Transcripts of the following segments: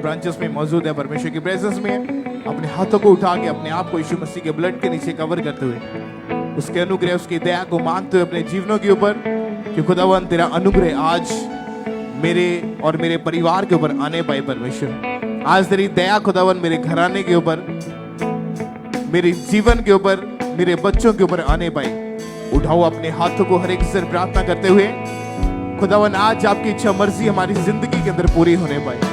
Branches में मौजूद है, परमेश्वर की प्रेजेंस में है, अपने हाथों को उठा के अपने आप को यीशु मसीह के ब्लड के नीचे कवर करते हुए उसके अनुग्रह, उसकी दया को मांगते हुए अपने जीवनों के ऊपर कि खुदावन तेरा अनुग्रह आज मेरे और मेरे परिवार के ऊपर आने पाए। परमेश्वर आज तेरी दया खुदावन मेरे घराने के ऊपर, मेरे जीवन के ऊपर, मेरे बच्चों के ऊपर आने पाए। उठाओ अपने हाथों को हर एक से प्रार्थना करते हुए खुदावन आज आपकी इच्छा मर्जी हमारी जिंदगी के अंदर पूरी होने पाए।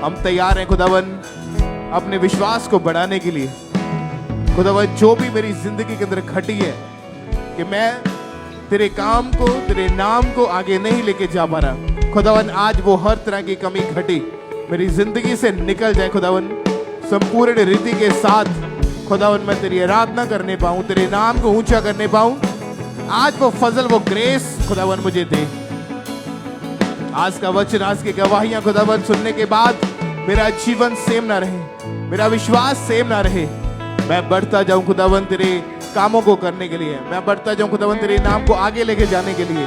हम तैयार हैं खुदावन अपने विश्वास को बढ़ाने के लिए। खुदावन जो भी मेरी जिंदगी के अंदर घटी है कि मैं तेरे काम को, तेरे नाम को आगे नहीं लेके जा पा रहा, खुदावन आज वो हर तरह की कमी घटी मेरी जिंदगी से निकल जाए। खुदावन संपूर्ण रीति के साथ खुदावन मैं तेरी आराधना करने पाऊं, तेरे नाम को ऊंचा करने पाऊं। आज वो फजल, वो ग्रेस खुदावन मुझे दे। आज का वचन, आज की गवाहियां खुदावन सुनने के बाद मेरा जीवन सेम ना रहे, मेरा विश्वास सेम ना रहे। मैं बढ़ता जाऊं खुदावन तेरे कामों को करने के लिए, मैं बढ़ता जाऊं खुदावन तेरे नाम को आगे लेके जाने के लिए।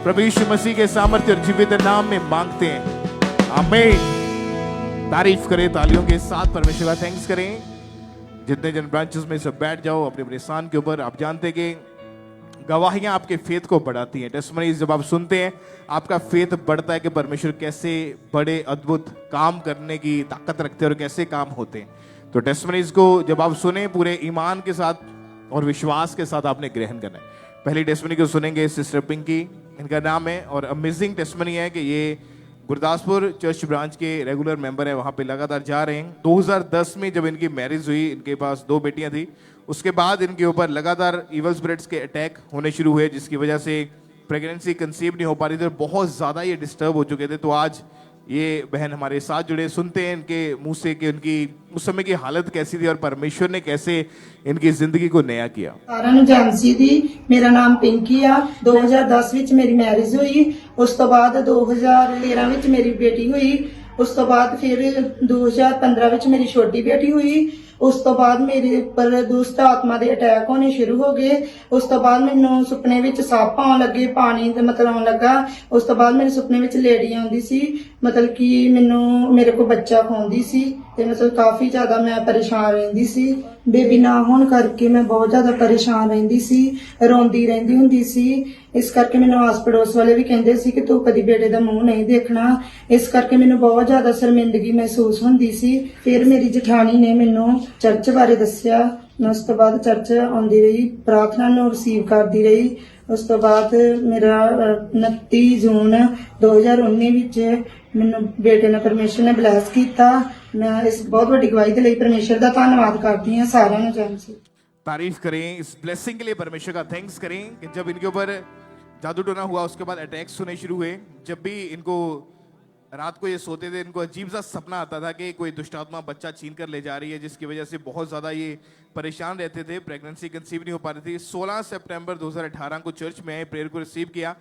प्रभु यीशु मसीह के सामर्थ्य और जीवित नाम में मांगते हैं, आमीन। तारीफ करें तालियों के साथ, परमेश्वर का थैंक्स करें। जितने जन ब्रांचेस में सब बैठ जाओ अपने अपने स्थान के ऊपर। आप जानते कि गवाहियां आपके फेथ को बढ़ाती हैं। टेस्टिमनीज जब आप सुनते हैं आपका फेथ बढ़ता है कि परमेश्वर कैसे बड़े अद्भुत काम करने की ताकत रखते हैं और कैसे काम होते हैं। तो टेस्टिमनीज को जब आप सुने पूरे ईमान के साथ और विश्वास के साथ आपने ग्रहण करना है। पहली टेस्टिमनी को सुनेंगे सिस्टर पिंकी, इनका नाम है और अमेजिंग टेस्टिमनी है कि ये गुरदासपुर चर्च ब्रांच के रेगुलर मेंबर है, वहाँ पे लगातार जा रहे हैं। 2010 में जब इनकी मैरिज हुई, इनके पास 2 बेटियां थी, उसके बाद इनके ऊपर लगातार इवल स्पिरिट्स के अटैक होने शुरू हुए, जिसकी वजह से प्रेगनेंसी कंसीव नहीं हो पा रही थी और बहुत ज़्यादा ये डिस्टर्ब हो चुके थे। तो आज ये बहन हमारे साथ जुड़े, सुनते हैं इनके मुंह से कि उनकी उस समय की हालत कैसी थी और परमेश्वर ने कैसे इनकी जिंदगी को नया किया। ਸਾਰਿਆਂ ਨੂੰ ਜਾਣਸੀ ਦੀ ਮੇਰਾ ਨਾਮ ਪਿੰਕੀ ਆ। 2010 ਵਿੱਚ ਮੇਰੀ ਮੈਰਿਜ ਹੋਈ। ਉਸ ਤੋਂ ਬਾਅਦ 2013 ਵਿੱਚ ਮੇਰੀ ਬੇਟੀ ਹੋਈ। ਉਸ ਤੋਂ ਬਾਅਦ ਫਿਰ 2015 ਵਿੱਚ ਮੇਰੀ ਛੋਟੀ ਬੇਟੀ ਹੋਈ। ਉਸ ਤੋਂ ਬਾਅਦ ਮੇਰੇ ਉੱਪਰ ਦੁਸ਼ਟ ਆਤਮਾ ਦੇ ਅਟੈਕ ਹੋਣੇ ਸ਼ੁਰੂ ਹੋ ਗਏ। ਉਸ ਤੋਂ ਬਾਅਦ ਮੈਨੂੰ ਸੁਪਨੇ ਵਿੱਚ ਸੱਪ ਆਉਣ ਲੱਗੇ, ਪਾਣੀ ਦੇ ਮਤਲਬ ਆਉਣ ਲੱਗਾ। ਉਸ ਤੋਂ ਬਾਅਦ ਮੇਰੇ ਸੁਪਨੇ ਵਿੱਚ ਲੇਡੀ ਆਉਂਦੀ ਸੀ, ਮਤਲਬ ਕਿ ਮੈਨੂੰ ਮੇਰੇ ਕੋਲ ਬੱਚਾ ਖਵਾਉਂਦੀ ਸੀ ਤੇ ਮਤਲਬ ਕਾਫੀ ਜ਼ਿਆਦਾ ਮੈਂ ਪਰੇਸ਼ਾਨ ਰਹਿੰਦੀ ਸੀ। ਬੇਬੀ ਨਾ ਹੋਣ ਕਰਕੇ ਮੈਂ ਬਹੁਤ ਜ਼ਿਆਦਾ ਪਰੇਸ਼ਾਨ ਰਹਿੰਦੀ ਸੀ, ਰੋਂਦੀ ਰਹਿੰਦੀ ਹੁੰਦੀ ਸੀ। ਇਸ ਕਰਕੇ ਮੈਨੂੰ ਆਸ ਪੜੋਸ ਵਾਲੇ ਵੀ ਕਹਿੰਦੇ ਸੀ ਕਿ ਤੂੰ ਕਦੀ ਬੇਟੇ ਦਾ ਮੂੰਹ ਨਹੀਂ ਦੇਖਣਾ। ਇਸ ਕਰਕੇ ਮੈਨੂੰ ਬਹੁਤ ਜ਼ਿਆਦਾ ਸ਼ਰਮਿੰਦਗੀ ਮਹਿਸੂਸ ਹੁੰਦੀ ਸੀ। ਫਿਰ ਮੇਰੀ ਜਠਾਣੀ ਨੇ ਮੈਨੂੰ ਚਰਚ ਬਾਰੇ ਦੱਸਿਆ। ਮੈਂ ਉਸ ਤੋਂ ਬਾਅਦ ਚਰਚ ਆਉਂਦੀ ਰਹੀ, ਪ੍ਰਾਰਥਨਾ ਨੂੰ ਰਿਸੀਵ ਕਰਦੀ ਰਹੀ। ਉਸ ਤੋਂ ਬਾਅਦ ਮੇਰਾ 29 ਜੂਨ 2019 ਵਿੱਚ ਮੈਨੂੰ ਬੇਟੇ ਨੇ ਪਰਮੇਸ਼ਰ ਨੇ ਬਲੈਸ ਕੀਤਾ। ਮੈਂ ਇਸ ਬਹੁਤ ਵੱਡੀ ਗਵਾਹੀ ਦੇ ਲਈ ਪਰਮੇਸ਼ਰ ਦਾ ਧੰਨਵਾਦ ਕਰਦੀ ਹਾਂ। ਸਾਰਿਆਂ ਨੂੰ ਜੈ ਮਸੀਹ। तारीफ करें इस ब्लेसिंग के लिए, परमेश्वर का थैंक्स करें कि जब इनके ऊपर जादू टोना हुआ उसके बाद अटैक्स होने शुरू हुए। जब भी इनको रात को ये सोते थे, इनको अजीब सा सपना आता था कि कोई दुष्ट आत्मा बच्चा छीन कर ले जा रही है, जिसकी वजह से बहुत ज़्यादा ये परेशान रहते थे। प्रेगनेंसी कंसीव नहीं हो पा रही थी। 16 सितंबर 2018 को चर्च में आए, प्रेयर को रिसीव किया।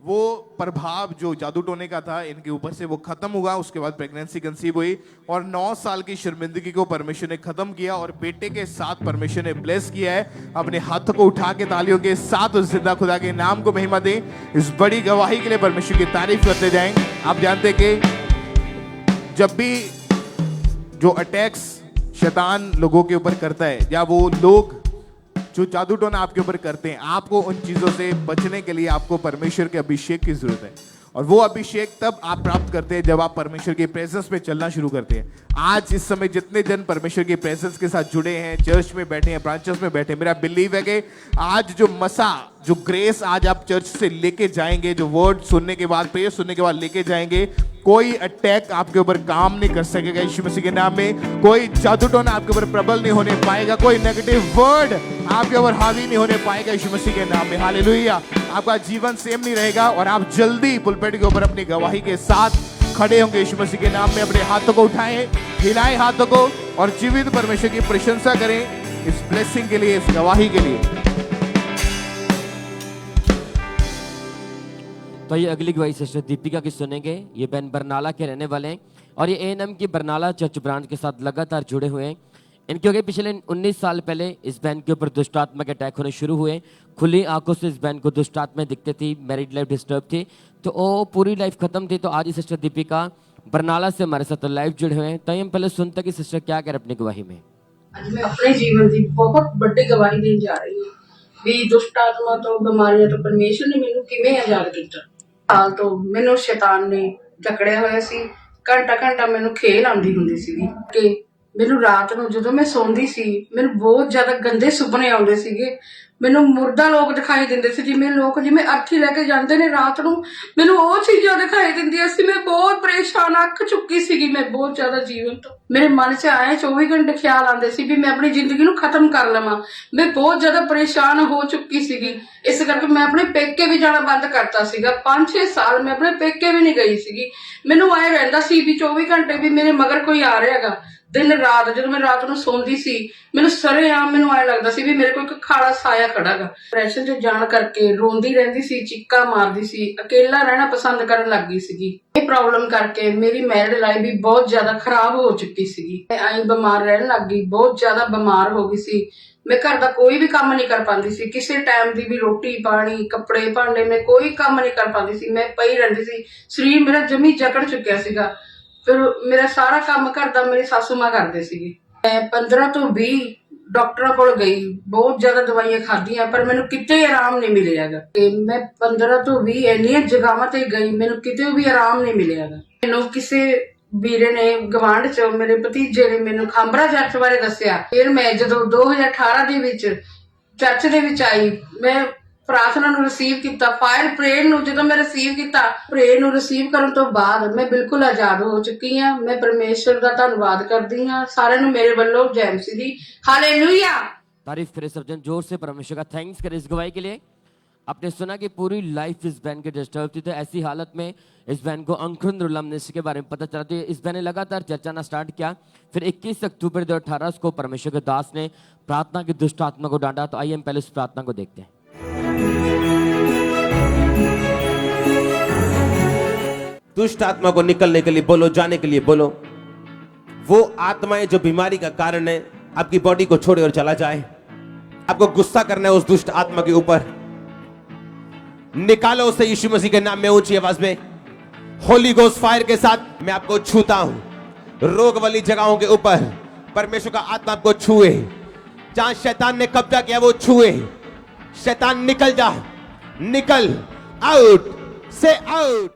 वो प्रभाव जो जादू टोने का था इनके ऊपर से वो खत्म हुआ। उसके बाद प्रेगनेंसी कंसीव हुई और 9 साल की शर्मिंदगी को परमेश्वर ने खत्म किया और बेटे के साथ परमेश्वर ने ब्लेस किया है। अपने हाथों को उठा के तालियों के साथ उस जिंदा खुदा के नाम को महिमा दें। इस बड़ी गवाही के लिए परमेश्वर की तारीफ करते जाएं। आप जानते कि जब भी जो अटैक्स शैतान लोगों के ऊपर करता है या वो लोग जो जादू टोना आपके ऊपर करते हैं, आपको उन चीजों से बचने के लिए आपको परमेश्वर के अभिषेक की जरूरत है। और वो अभिषेक तब आप प्राप्त करते हैं जब आप परमेश्वर की प्रेजेंस में चलना शुरू करते हैं। आज इस समय जितने जन परमेश्वर की प्रेजेंस के साथ जुड़े हैं, चर्च में बैठे हैं, ब्रांचेस में बैठे हैं, मेरा बिलीव है कि आज जो मसा, जो ग्रेस आज आप चर्च से लेके जाएंगे, जो वर्ड सुनने के बाद, प्रेयर सुनने के बाद लेके जाएंगे, कोई अटैक आपके ऊपर काम नहीं कर सकेगा यीशु मसीह के नाम में। कोई जादू टोना आपके ऊपर प्रबल नहीं होने पाएगा। कोई नेगेटिव वर्ड आपके ऊपर हावी नहीं होने पाएगा यीशु मसीह के नाम में। हालेलुया। आपका जीवन सेम नहीं रहेगा और आप जल्दी पुलपेट के ऊपर अपनी गवाही के साथ खड़े होंगे यीशु मसीह के नाम में। अपने हाथों को उठाएं, हिलाएं हाथों को और जीवित परमेश्वर की प्रशंसा करें इस ब्लेसिंग के लिए, इस गवाही के लिए। तो ये अगली गवाही सिस्टर दीपिका की सुनेंगे। ये बहन बरनाला के रहने वाले हैं और ये एएनएम की बरनाला चर्च ब्रांच के साथ लगातार जुड़े हुए हैं। इनके हो पिछले 19 साल पहले इस बहन के ऊपर दुष्ट आत्मा के अटैक होने शुरू हुए। खुली आंखों से इस बहन को दुष्ट आत्मा दिखते थी, मैरिड लाइफ डिस्टर्ब थी, तो वो पूरी लाइफ खत्म थी। तो आज सिस्टर दीपिका बरनाला से हमारे साथ लाइव जुड़े हुए हैं। तो हम पहले सुनते हैं कि सिस्टर क्या कह रहे अपनी गवाही में। ਅੱਜ ਮੈਂ ਆਪਣੇ ਜੀਵਨ ਦੀ ਬਹੁਤ ਵੱਡੀ ਗਵਾਹੀ ਦੇਣ ਜਾ ਰਹੀ ਹਾਂ ਵੀ ਦੁਸ਼ਟ ਆਤਮਾ ਤੋਂ ਬਿਮਾਰੀਆਂ ਤੋਂ ਪਰਮੇਸ਼ਰ ਨੇ ਮੈਨੂੰ ਕਿਵੇਂ ਆਜ਼ਾਦ ਕੀਤਾ। ਹਾਲ ਤੋਂ ਮੈਨੂੰ ਸ਼ੈਤਾਨ ਨੇ ਜਕੜਿਆ ਹੋਇਆ ਸੀ। ਘੰਟਾ ਘੰਟਾ ਮੈਨੂੰ ਖੇਲ ਆਉਂਦੀ ਹੁੰਦੀ ਸੀਗੀ ਕਿ ਮੈਨੂੰ ਰਾਤ ਨੂੰ ਜਦੋਂ ਮੈਂ ਸੌਂਦੀ ਸੀ ਮੈਨੂੰ ਬਹੁਤ ਜ਼ਿਆਦਾ ਗੰਦੇ ਸੁਪਨੇ ਆਉਂਦੇ ਸੀਗੇ। ਮੈਨੂੰ ਮੁਰਦਾ ਲੋਕ ਦਿਖਾਈ ਦਿੰਦੇ ਸੀ, ਜਿਵੇਂ ਲੋਕ ਜਿਵੇਂ ਅਰਥੀ ਲੈ ਕੇ ਜਾਂਦੇ ਨੇ ਰਾਤ ਨੂੰ, ਮੈਨੂੰ ਉਹ ਚੀਜ਼ਾਂ ਦਿਖਾਈ ਦਿੰਦੀਆਂ ਸੀ। ਮੈਂ ਬਹੁਤ ਪਰੇਸ਼ਾਨ ਅੱਕ ਚੁੱਕੀ ਸੀਗੀ ਮੈਂ ਬਹੁਤ ਜ਼ਿਆਦਾ ਜੀਵਨ ਤੋਂ। ਮੇਰੇ ਮਨ 'ਚ ਆਏ 24 ਘੰਟੇ ਖਿਆਲ ਆਉਂਦੇ ਸੀ ਵੀ ਮੈਂ ਆਪਣੀ ਜ਼ਿੰਦਗੀ ਨੂੰ ਖਤਮ ਕਰ ਲਵਾਂ। ਮੈਂ ਬਹੁਤ ਜ਼ਿਆਦਾ ਪਰੇਸ਼ਾਨ ਹੋ ਚੁੱਕੀ ਸੀਗੀ। ਇਸ ਕਰਕੇ ਮੈਂ ਆਪਣੇ ਪੇਕੇ ਵੀ ਜਾਣਾ ਬੰਦ ਕਰਤਾ ਸੀਗਾ। 5-6 ਸਾਲ ਮੈਂ ਆਪਣੇ ਪੇਕੇ ਵੀ ਨਹੀਂ ਗਈ ਸੀਗੀ। ਮੈਨੂੰ ਆਏ ਰਹਿੰਦਾ ਸੀ ਵੀ 24 ਘੰਟੇ ਵੀ ਮੇਰੇ ਮਗਰ ਕੋਈ ਆ ਰਿਹਾ ਹੈਗਾ। ਦਿਨ ਰਾਤ ਜਦੋਂ ਮੈਂ ਰਾਤ ਨੂੰ ਸੌਂਦੀ ਸੀ ਮੈਨੂੰ ਸਰੇਆਮ ਮੈਨੂੰ ਆਏ ਲੱਗਦਾ ਸੀ ਵੀ ਮੇਰੇ ਕੋਲ ਇੱਕ ਖਾਲਾ ਸਾਇਆ ਖੜਾ ਗਾ। ਡਿਪਰੈਸ਼ਨ 'ਚ ਜਾਣ ਕਰਕੇ ਰੋਂਦੀ ਰਹਿੰਦੀ ਸੀ, ਚੀਕਾਂ ਮਾਰਦੀ ਸੀ, ਅਕੇਲਾ ਰਹਿਣਾ ਪਸੰਦ ਕਰਨ ਲੱਗ ਗਈ ਸੀਗੀ। ਇਹ ਪ੍ਰੋਬਲਮ ਕਰਕੇ ਮੇਰੀ ਮੈਰਿਡ ਲਾਈਫ ਵੀ ਬਹੁਤ ਜ਼ਿਆਦਾ ਖਰਾਬ ਹੋ ਚੁੱਕੀ ਸੀਗੀ। ਮੈਂ ਐਂ ਬਿਮਾਰ ਰਹਿਣ ਲੱਗ ਗਈ, ਬਹੁਤ ਜ਼ਿਆਦਾ ਬਿਮਾਰ ਹੋ ਗਈ ਸੀ। ਮੈਂ ਘਰ ਦਾ ਕੋਈ ਵੀ ਕੰਮ ਨਹੀਂ ਕਰ ਪਾਉਂਦੀ ਸੀ। ਕਿਸੇ ਟਾਈਮ ਦੀ ਵੀ ਰੋਟੀ ਪਾਣੀ ਕੱਪੜੇ ਭਾਂਡੇ ਮੈਂ ਕੋਈ ਕੰਮ ਨਹੀਂ ਕਰ ਪਾਉਂਦੀ ਸੀ। ਮੈਂ ਪਈ ਰਹਿੰਦੀ ਸੀ। ਸਰੀਰ ਮੇਰਾ ਜਮੀ ਜਕੜ ਚੁੱਕਿਆ ਸੀਗਾ। ਫਿਰ ਮੇਰਾ ਸਾਰਾ ਕੰਮ ਘਰ ਦਾ ਮੇਰੀ ਸਾਸੂ ਮਾਂ ਕਰਦੇ ਸੀਗੇ। ਮੈਂ 15 ਤੋਂ 20 ਡਾਕਟਰਾਂ ਕੋਲ ਗਈ, ਬਹੁਤ ਜ਼ਿਆਦਾ ਦਵਾਈਆਂ ਖਾਧੀਆਂ ਪਰ ਮੈਨੂੰ ਕਿਤੇ ਆਰਾਮ ਨਹੀਂ ਮਿਲਿਆਗਾ। ਤੇ ਮੈਂ 15 ਤੋਂ 20 ਇੰਨੀਆਂ ਜਗ੍ਹਾਵਾਂ ਤੇ ਗਈ, ਮੈਨੂੰ ਕਿਤੇ ਵੀ ਆਰਾਮ ਨਹੀਂ ਮਿਲਿਆਗਾ। ਮੈਨੂੰ ਕਿਸੇ ਵੀਰੇ ਨੇ ਗਵਾਂਢ ਚ ਮੇਰੇ ਭਤੀਜੇ ਨੇ ਮੈਨੂੰ ਖਾਂਬਰਾ ਚਰਚ ਬਾਰੇ ਦੱਸਿਆ। ਫਿਰ ਮੈਂ ਜਦੋਂ 2018 ਦੇ ਵਿੱਚ ਚਰਚ ਦੇ ਵਿੱਚ ਆਈ, ਮੈਂ ਪ੍ਰਾਰਥਨਾ ਨੂੰ ਰਿਸੀਵ ਕੀਤਾ। ਫਾਇਰ ਪ੍ਰੇਅਰ ਨੂੰ ਜਦੋਂ ਮੈਂ ਰਿਸੀਵ ਕੀਤਾ, ਪ੍ਰੇਅਰ ਨੂੰ ਰਿਸੀਵ ਕਰਨ ਤੋਂ ਬਾਅਦ ਮੈਂ ਬਿਲਕੁਲ ਆਜ਼ਾਦ ਹੋ ਚੁੱਕੀ ਹਾਂ। ਮੈਂ ਪਰਮੇਸ਼ਰ ਦਾ ਧੰਨਵਾਦ ਕਰਦੀ ਹਾਂ। ਸਾਰਿਆਂ ਨੂੰ ਮੇਰੇ ਵੱਲੋਂ ਜੈ ਮਸੀਹ ਦੀ हालेलुया। तारीफ करे सब जन, जोर से परमेश्वर का थैंक्स करें इस गवाही के लिए। आपने सुना कि पूरी लाइफ इस बहन की डिस्टर्ब थी, तो ऐसी हालत में इस बहन को अंकुर के बारे में पता चला। तो इस बहन ने लगातार चर्चा ना स्टार्ट किया। फिर 21 अक्टूबर 2018 को परमेश्वर के दास ने प्रार्थना की दुष्ट आत्मा को डांटा। तो आइए हम पहले उस प्रार्थना को देखते हैं। दुष्ट आत्मा को निकलने के लिए बोलो, जाने के लिए बोलो। वो आत्माएं जो बीमारी का कारण है आपकी बॉडी को छोड़े और चला जाए। आपको गुस्सा करना है उस दुष्ट आत्मा के ऊपर, निकालो उसे यीशु मसीह के नाम में ऊंची आवाज में। होली गोस्ट फायर के साथ मैं आपको छूता हूं। रोग वाली जगहों के ऊपर परमेश्वर का आत्मा आपको छुए। जहां शैतान ने कब्जा किया वो छुए। शैतान निकल जा, निकल, आउट से आउट।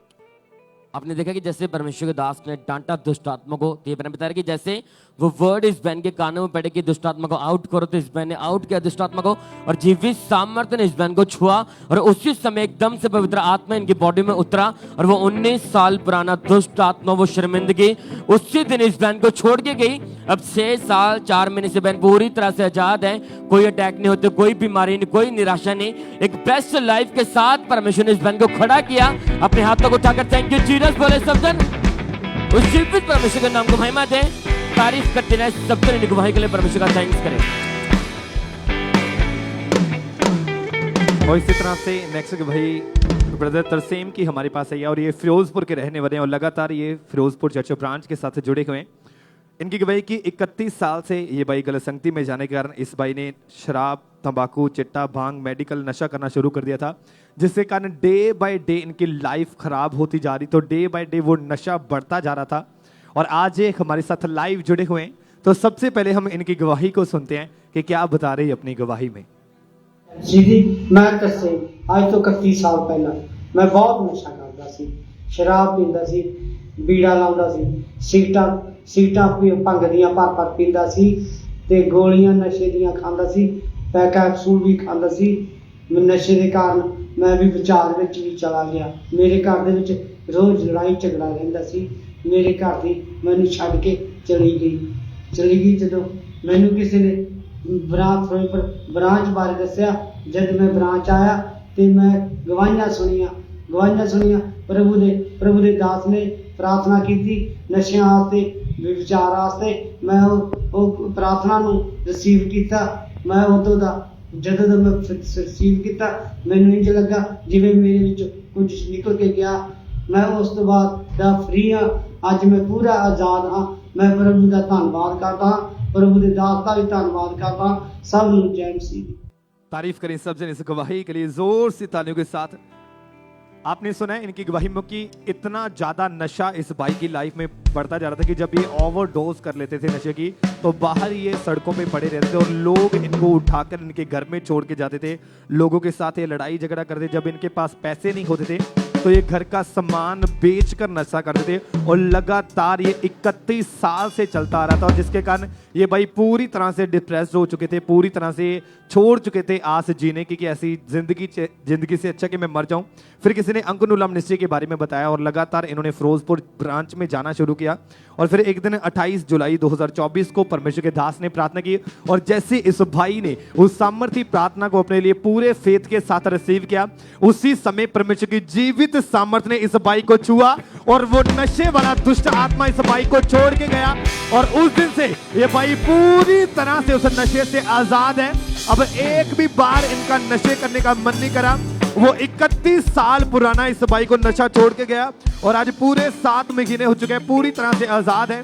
आपने देखा कि जैसे परमेश्वर के दास ने डांटा दुष्ट आत्मा को, तो ये मैंने बताया कि जैसे वो वर्ड इस बहन के कानों में पड़े कि दुष्ट आत्मा को आउट करो, तो इस बहन ने आउट किया दुष्ट आत्मा को और जीवित सामर्थ्य ने इस बहन को छुआ और उसी समय एकदम से पवित्र आत्मा इनकी बॉडी में उतरा और वो 19 साल पुराना दुष्ट आत्मा, वो शर्मिंदगी उसी दिन इस बहन को छोड़ के गई। अब 6 साल 4 महीने से बहन पूरी तरह से आजाद है। कोई अटैक नहीं होते, कोई बीमारी नहीं, कोई निराशा नहीं। एक बेस्ट लाइफ के साथ परमेश्वर ने इस बहन को खड़ा किया। अपने हाथों को उठाकर थैंक यू जीसस बोले सब जन। उस जीवित परमेश्वर के नाम को महिमा दें, तारीफ करते रहे सब जन। इनकी गवाही के लिए परमेश्वर का थैंक्स करें। और इसी तरह से नेक्स्ट भाई ब्रदर तरसेम की हमारे पास आई है और ये फिरोजपुर के रहने वाले हैं और लगातार ये फिरोजपुर चर्च ब्रांच के साथ जुड़े हुए हैं। इनकी गवाही की 31 साल से ये भाई गलत संगति में जाने के कारण इस भाई ने शराब, तंबाकू, चिट्टा, भांग, मेडिकल नशा करना शुरू कर दिया था, जिसके कारण डे बाय डे इनकी लाइफ खराब होती जा रही। तो डे बाय डे वो नशा बढ़ता जा रहा था और आज ये हमारे साथ लाइव जुड़े हुए हैं। तो सबसे पहले हम इनकी गवाही को सुनते हैं कि क्या बता रहे हैं अपनी गवाही में। जी मैं तरसेम, आज तो 31 साल पहला मैं बहुत नशा करता सी, शराब पींदा सी, बीड़ा लाਉਂਦਾ ਸੀ, ਸਿਗਟਾਂ ਭੰਗ ਦੀਆਂ ਭਰ ਪੀਂਦਾ ਸੀ ਤੇ ਗੋਲੀਆਂ ਨਸ਼ੇ ਦੀਆਂ ਖਾਂਦਾ ਸੀ, ਕੈਪਸੂਲ ਵੀ ਖਾਂਦਾ ਸੀ। ਨਸ਼ੇ ਦੇ ਕਾਰਨ ਮੈਂ ਵੀ ਵਿਚਾਰ ਵਿੱਚ ਵੀ ਚਲਾ ਗਿਆ। ਮੇਰੇ ਘਰ ਦੇ ਵਿੱਚ ਰੋਜ਼ ਲੜਾਈ ਝਗੜਾ ਰਹਿੰਦਾ ਸੀ। ਮੇਰੇ ਘਰ ਦੀ ਮੈਨੂੰ ਛੱਡ ਕੇ ਚਲੀ ਗਈ। ਜਦੋਂ ਮੈਨੂੰ ਕਿਸੇ ਨੇ ਬ੍ਰਾਂਚ ਬਾਰੇ ਦੱਸਿਆ, ਜਦ ਮੈਂ ਬ੍ਰਾਂਚ ਆਇਆ ਤੇ ਮੈਂ ਗਵਾਹੀਆਂ ਸੁਣੀਆਂ। ਪ੍ਰਭੂ ਦੇ ਦਾਸ ਨੇ ਪ੍ਰਾਰਥਨਾ ਕੀਤੀ ਨਸ਼ਿਆਂ ਵਾਸਤੇ, ਵਿਚਾਰ ਵਾਸਤੇ। ਮੈਂ ਉਹ ਪ੍ਰਾਰਥਨਾ ਨੂੰ ਰਿਸੀਵ ਕੀਤਾ। ਮੈਂ ਉਦੋਂ ਦਾ ਜਦੋਂ ਦਾ ਮੈਂ ਰਿਸੀਵ ਕੀਤਾ ਮੈਨੂੰ ਇੰਝ ਲੱਗਾ ਜਿਵੇਂ ਮੇਰੇ ਵਿੱਚ ਕੁਝ ਨਿਕਲ ਕੇ ਗਿਆ। ਮੈਂ ਉਸ ਤੋਂ ਬਾਅਦ ਦਾ ਫ੍ਰੀ ਹਾਂ। ਅੱਜ ਮੈਂ ਪੂਰਾ ਆਜ਼ਾਦ ਹਾਂ। मैं प्रभु का धन्यवाद करता हाँ, प्रभु के दास का भी धन्यवाद करता हाँ। सब जय मसीह। तारीफ करें सब जन इस गवाही के लिए जोर से तालियों के साथ। आपने सुना है इनकी गवाही में कि इतना ज्यादा नशा इस भाई की लाइफ में बढ़ता जा रहा था कि जब ये ओवरडोज कर लेते थे नशे की तो बाहर ये सड़कों पे पड़े रहते थे और लोग इनको उठाकर इनके घर में छोड़ के जाते थे। लोगों के साथ ये लड़ाई झगड़ा करते। जब इनके पास पैसे नहीं होते थे तो ये घर का सामान बेचकर नशा करते थे और लगातार ये 31 साल से चलता आ रहा था और जिसके कारण ये भाई पूरी तरह से डिप्रेस्ड हो चुके थे, पूरी तरह से छोड़ चुके थे आस जीने की कि ऐसी जिंदगी से अच्छा कि मैं मर जाऊं। फिर किसी ने अंकुर मिनिस्ट्री के बारे में बताया और लगातार इन्होंने फिरोजपुर ब्रांच में जाना शुरू किया और फिर एक दिन 28 जुलाई 2024 को परमेश्वर के दास ने प्रार्थना की और जैसे इस भाई ने उस सामर्थी प्रार्थना को अपने लिए पूरे फेथ के साथ रिसीव किया, उसी समय परमेश्वर की जीवित सामर्थ ने इस भाई को छुआ और वो नशे वाला दुष्ट आत्मा इस भाई को छोड़ के गया और उस दिन से ये भाई पूरी तरह से उस नशे से आजाद है। अब एक भी बार इनका नशे करने का मन नहीं करा। वो 31 साल पुराना इस भाई को नशा छोड़ के गया और आज पूरे 7 महीने हो चुके हैं, पूरी तरह से आजाद है।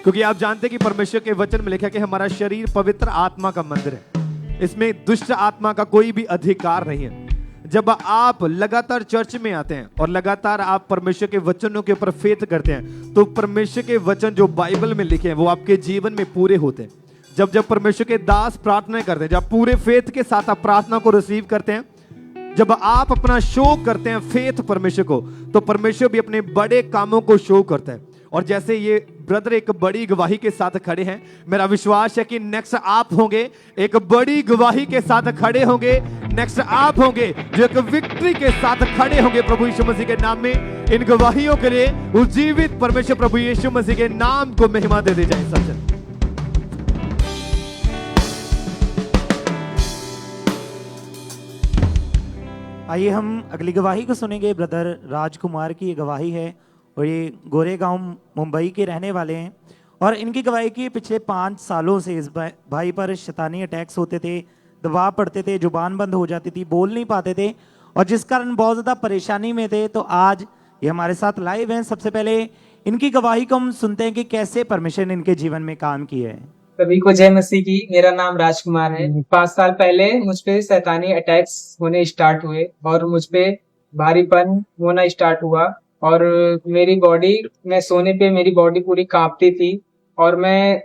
क्योंकि आप जानते हैं कि परमेश्वर के वचन में लिखा है कि हमारा शरीर पवित्र आत्मा का मंदिर है, इसमें दुष्ट आत्मा का कोई भी अधिकार नहीं है। जब आप लगातार चर्च में आते हैं और लगातार आप परमेश्वर के वचनों के ऊपर फेथ करते हैं तो परमेश्वर के वचन जो बाइबल में लिखे हैं वो आपके जीवन में पूरे होते हैं। जब परमेश्वर के दास प्रार्थना करते हैं, जब पूरे फेथ के साथ आप प्रार्थना को रिसीव करते हैं, जब आप अपना शो करते हैं फेथ परमेश्वर को, तो परमेश्वर भी अपने बड़े कामों को शो करता है। और जैसे ये ब्रदर एक बड़ी गवाही के साथ खड़े हैं, मेरा विश्वास है कि नेक्स्ट आप होंगे एक बड़ी गवाही के साथ खड़े होंगे। नेक्स्ट आप होंगे जो एक विक्ट्री के साथ खड़े होंगे प्रभु यीशु मसीह के नाम में। इन गवाहियों के लिए उस जीवित परमेश्वर प्रभु यीशु मसीह के नाम को महिमा दे दी जाए। सज्जन, आइए हम अगली गवाही को सुनेंगे। ब्रदर राजकुमार की ये गवाही है और ये गोरेगांव मुंबई के रहने वाले हैं और इनकी गवाही की पिछले 5 सालों से इस भाई पर शैतानी अटैक्स होते थे, दबाव पड़ते थे, जुबान बंद हो जाती थी, बोल नहीं पाते थे और जिस कारण बहुत ज़्यादा परेशानी में थे। तो आज ये हमारे साथ लाइव हैं। सबसे पहले इनकी गवाही को हम सुनते हैं कि कैसे परमेश्वर ने इनके जीवन में काम किया है। सभी को जय मसीह की। मेरा नाम राजकुमार है। 5 साल पहले मुझ पे शैतानी अटैक्स होने स्टार्ट हुए और मुझ पे भारीपन होना स्टार्ट हुआ और मेरी बॉडी, मैं सोने पे मेरी बॉडी पूरी कांपती थी और मैं